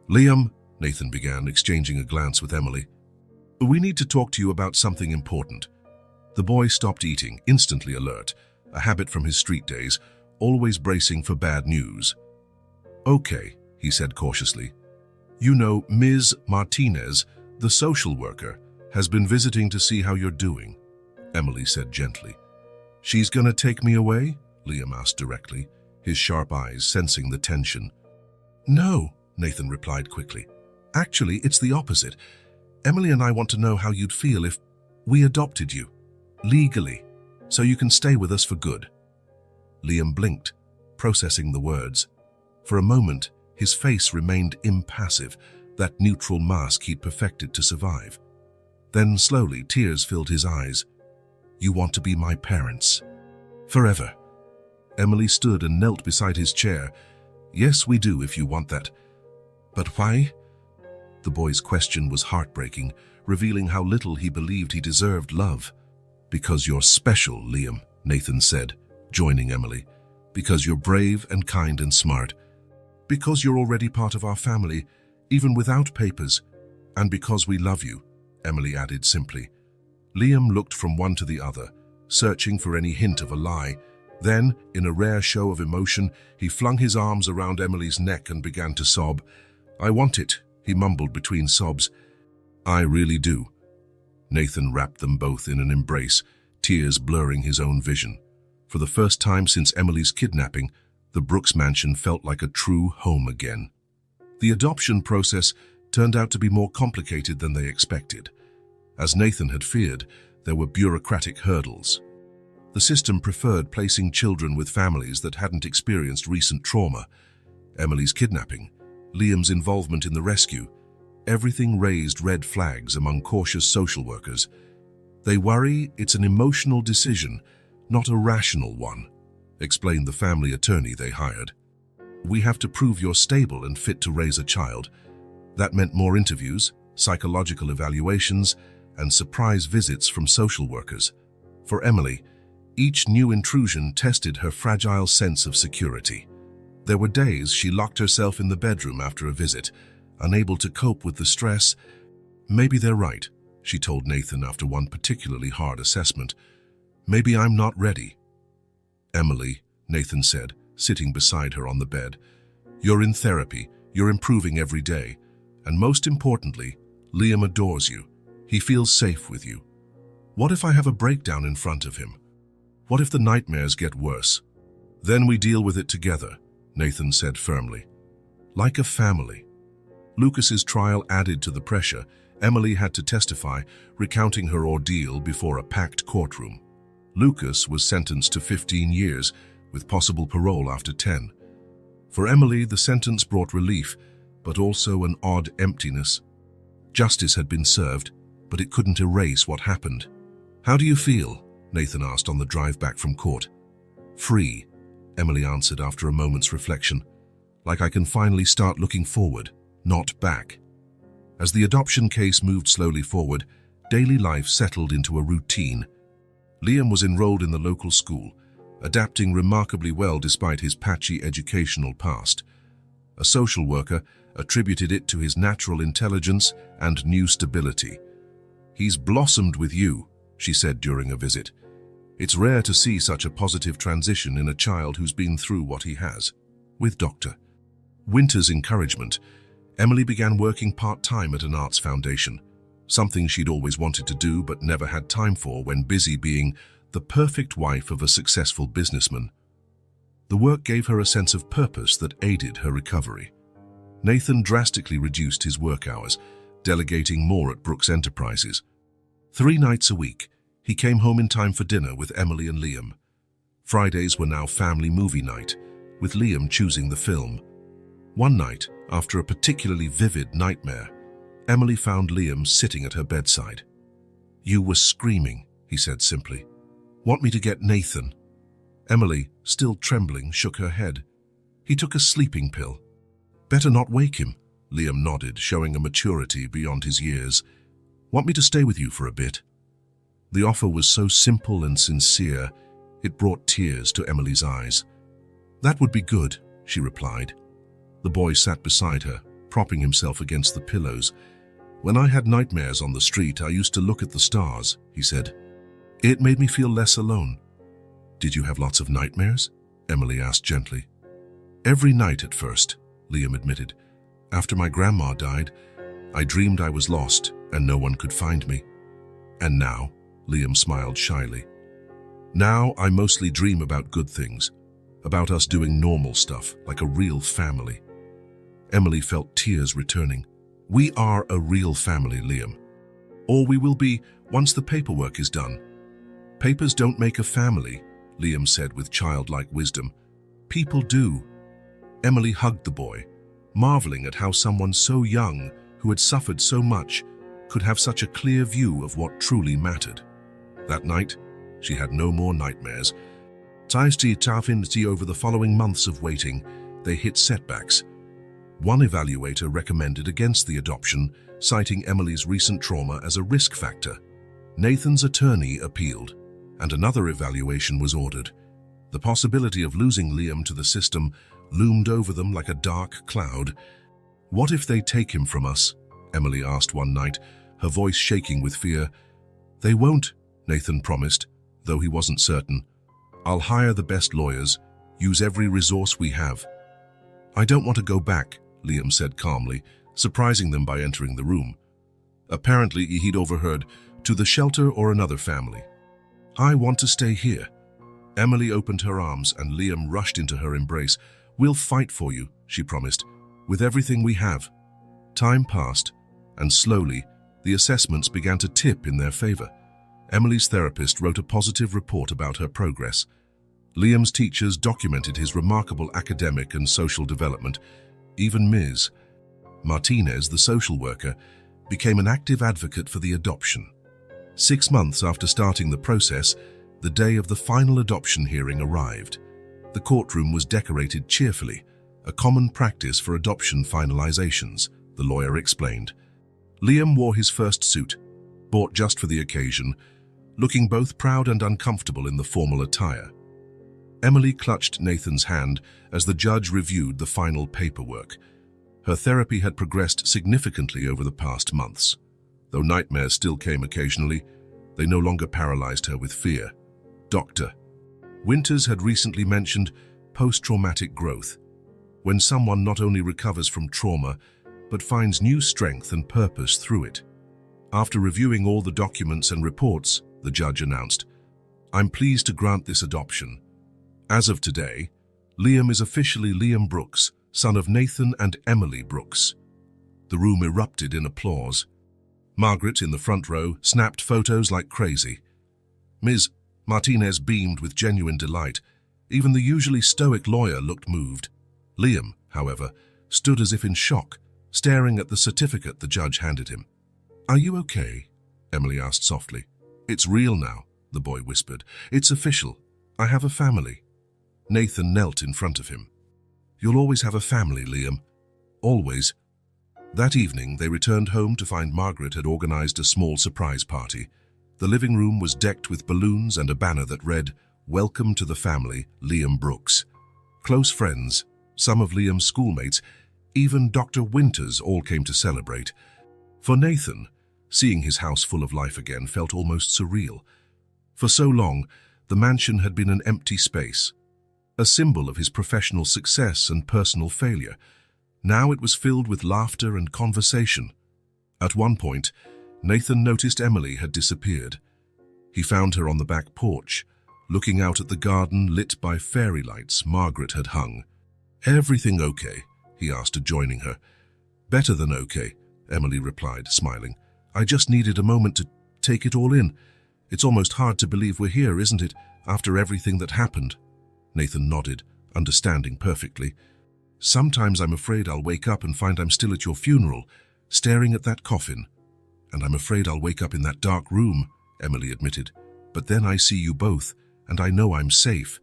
"Liam," Nathan began, exchanging a glance with Emily, "we need to talk to you about something important." The boy stopped eating, instantly alert, a habit from his street days, always bracing for bad news. "Okay," he said cautiously. "You know, Ms. Martinez, the social worker, has been visiting to see how you're doing," Emily said gently. "She's gonna take me away?" Liam asked directly, his sharp eyes sensing the tension. "No," Nathan replied quickly. "Actually, it's the opposite. Emily and I want to know how you'd feel if we adopted you, legally, so you can stay with us for good." Liam blinked, processing the words. For a moment, his face remained impassive, that neutral mask he'd perfected to survive. Then slowly, tears filled his eyes. "You want to be my parents? Forever?" Emily stood and knelt beside his chair. "Yes, we do, if you want that. But why?" The boy's question was heartbreaking, revealing how little he believed he deserved love. "Because you're special, Liam," Nathan said, joining Emily. "Because you're brave and kind and smart. Because you're already part of our family, even without papers. And because we love you," Emily added simply. Liam looked from one to the other, searching for any hint of a lie. Then, in a rare show of emotion, he flung his arms around Emily's neck and began to sob. "I want it," he mumbled between sobs. "I really do." Nathan wrapped them both in an embrace, tears blurring his own vision. For the first time since Emily's kidnapping, the Brooks mansion felt like a true home again. The adoption process turned out to be more complicated than they expected. As Nathan had feared, there were bureaucratic hurdles. The system preferred placing children with families that hadn't experienced recent trauma. Emily's kidnapping, Liam's involvement in the rescue, everything raised red flags among cautious social workers. "They worry it's an emotional decision, not a rational one," explained the family attorney they hired. "We have to prove you're stable and fit to raise a child." That meant more interviews, psychological evaluations, and surprise visits from social workers. For Emily, each new intrusion tested her fragile sense of security. There were days she locked herself in the bedroom after a visit, unable to cope with the stress. "Maybe they're right," she told Nathan after one particularly hard assessment. "Maybe I'm not ready." "Emily," Nathan said, sitting beside her on the bed, "you're in therapy, you're improving every day, and most importantly, Liam adores you. He feels safe with you. What if I have a breakdown in front of him? What if the nightmares get worse? Then we deal with it together," Nathan said firmly. "Like a family." Lucas's trial added to the pressure. Emily had to testify, recounting her ordeal before a packed courtroom. Lucas was sentenced to 15 years, with possible parole after 10. For Emily, the sentence brought relief, but also an odd emptiness. Justice had been served, but it couldn't erase what happened. "How do you feel?" Nathan asked on the drive back from court. "Free," Emily answered after a moment's reflection. "Like I can finally start looking forward, not back." As the adoption case moved slowly forward, daily life settled into a routine. Liam was enrolled in the local school, adapting remarkably well despite his patchy educational past. A social worker attributed it to his natural intelligence and new stability. "He's blossomed with you," she said during a visit. "It's rare to see such a positive transition in a child who's been through what he has." With Dr. Winter's encouragement, Emily began working part-time at an arts foundation, something she'd always wanted to do but never had time for when busy being the perfect wife of a successful businessman. The work gave her a sense of purpose that aided her recovery. Nathan drastically reduced his work hours, delegating more at Brooks Enterprises. 3 nights a week, he came home in time for dinner with Emily and Liam. Fridays were now family movie night, with Liam choosing the film. One night, after a particularly vivid nightmare, Emily found Liam sitting at her bedside. "You were screaming," he said simply. "Want me to get Nathan?" Emily, still trembling, shook her head. "He took a sleeping pill." "Better not wake him," Liam nodded, showing a maturity beyond his years. "Want me to stay with you for a bit?" The offer was so simple and sincere, it brought tears to Emily's eyes. That would be good, she replied. The boy sat beside her, propping himself against the pillows. When I had nightmares on the street, I used to look at the stars, he said. It made me feel less alone. Did you have lots of nightmares? Emily asked gently. Every night at first, Liam admitted. After my grandma died, I dreamed I was lost and no one could find me. And now, Liam smiled shyly. Now I mostly dream about good things, about us doing normal stuff, like a real family. Emily felt tears returning. We are a real family, Liam. Or we will be once the paperwork is done. Papers don't make a family, Liam said with childlike wisdom. People do. Emily hugged the boy, marveling at how someone so young, who had suffered so much, could have such a clear view of what truly mattered. That night, she had no more nightmares. Over the following months of waiting, they hit setbacks. One evaluator recommended against the adoption, citing Emily's recent trauma as a risk factor. Nathan's attorney appealed, and another evaluation was ordered. The possibility of losing Liam to the system loomed over them like a dark cloud. What if they take him from us? Emily asked one night, her voice shaking with fear. They won't, Nathan promised, though he wasn't certain. I'll hire the best lawyers, use every resource we have. I don't want to go back, Liam said calmly, surprising them by entering the room. Apparently, he'd overheard, to the shelter or another family. I want to stay here. Emily opened her arms and Liam rushed into her embrace. We'll fight for you, she promised, with everything we have. Time passed, and slowly, the assessments began to tip in their favor. Emily's therapist wrote a positive report about her progress. Liam's teachers documented his remarkable academic and social development. Even Ms. Martinez, the social worker, became an active advocate for the adoption. 6 months after starting the process, the day of the final adoption hearing arrived. The courtroom was decorated cheerfully, a common practice for adoption finalizations, the lawyer explained. Liam wore his first suit, bought just for the occasion, looking both proud and uncomfortable in the formal attire. Emily clutched Nathan's hand as the judge reviewed the final paperwork. Her therapy had progressed significantly over the past months. Though nightmares still came occasionally, they no longer paralyzed her with fear. Dr. Winters had recently mentioned post-traumatic growth, when someone not only recovers from trauma, but finds new strength and purpose through it. After reviewing all the documents and reports, the judge announced, I'm pleased to grant this adoption. As of today, Liam is officially Liam Brooks, son of Nathan and Emily Brooks. The room erupted in applause. Margaret, in the front row, snapped photos like crazy. Ms. Martinez beamed with genuine delight. Even the usually stoic lawyer looked moved. Liam, however, stood as if in shock, staring at the certificate the judge handed him. Are you okay? Emily asked softly. It's real now, the boy whispered. It's official. I have a family. Nathan knelt in front of him. You'll always have a family, Liam. Always. That evening, they returned home to find Margaret had organized a small surprise party. The living room was decked with balloons and a banner that read, Welcome to the family, Liam Brooks. Close friends, some of Liam's schoolmates, even Dr. Winters all came to celebrate. For Nathan, seeing his house full of life again felt almost surreal. For so long, the mansion had been an empty space, a symbol of his professional success and personal failure. Now it was filled with laughter and conversation. At one point, Nathan noticed Emily had disappeared. He found her on the back porch, looking out at the garden lit by fairy lights Margaret had hung. Everything okay? He asked, joining her. Better than okay, Emily replied, smiling. I just needed a moment to take it all in. It's almost hard to believe we're here, isn't it, after everything that happened? Nathan nodded, understanding perfectly. Sometimes I'm afraid I'll wake up and find I'm still at your funeral, staring at that coffin. And I'm afraid I'll wake up in that dark room, Emily admitted. But then I see you both, and I know I'm safe,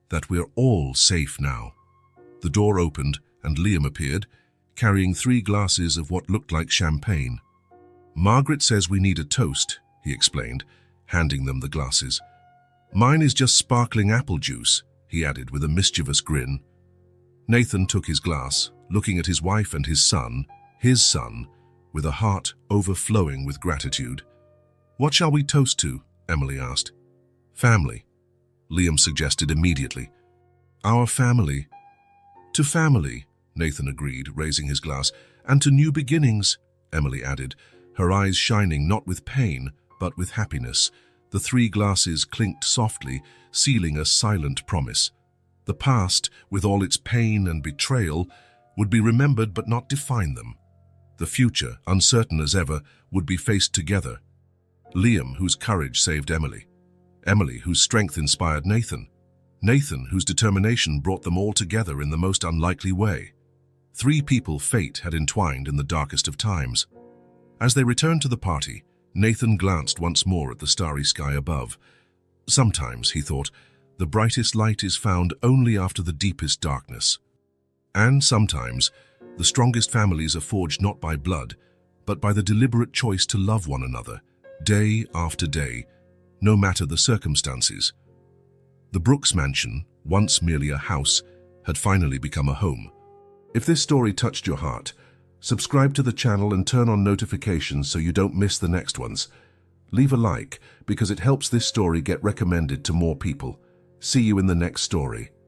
that we're all safe now. The door opened, and Liam appeared, carrying 3 glasses of what looked like champagne. Margaret says we need a toast, he explained, handing them the glasses. Mine is just sparkling apple juice, he added with a mischievous grin. Nathan took his glass, looking at his wife and his son, with a heart overflowing with gratitude. "What shall we toast to?" Emily asked. "Family," Liam suggested immediately. "Our family." "To family," Nathan agreed, raising his glass. "And to new beginnings," Emily added, her eyes shining not with pain, but with happiness. The three glasses clinked softly, sealing a silent promise. The past, with all its pain and betrayal, would be remembered but not define them. The future, uncertain as ever, would be faced together. Liam, whose courage saved Emily. Emily, whose strength inspired Nathan. Nathan, whose determination brought them all together in the most unlikely way. Three people fate had entwined in the darkest of times. As they returned to the party, Nathan glanced once more at the starry sky above. Sometimes, he thought, the brightest light is found only after the deepest darkness. And sometimes, the strongest families are forged not by blood, but by the deliberate choice to love one another, day after day, no matter the circumstances. The Brooks mansion, once merely a house, had finally become a home. If this story touched your heart, subscribe to the channel and turn on notifications so you don't miss the next ones. Leave a like because it helps this story get recommended to more people. See you in the next story.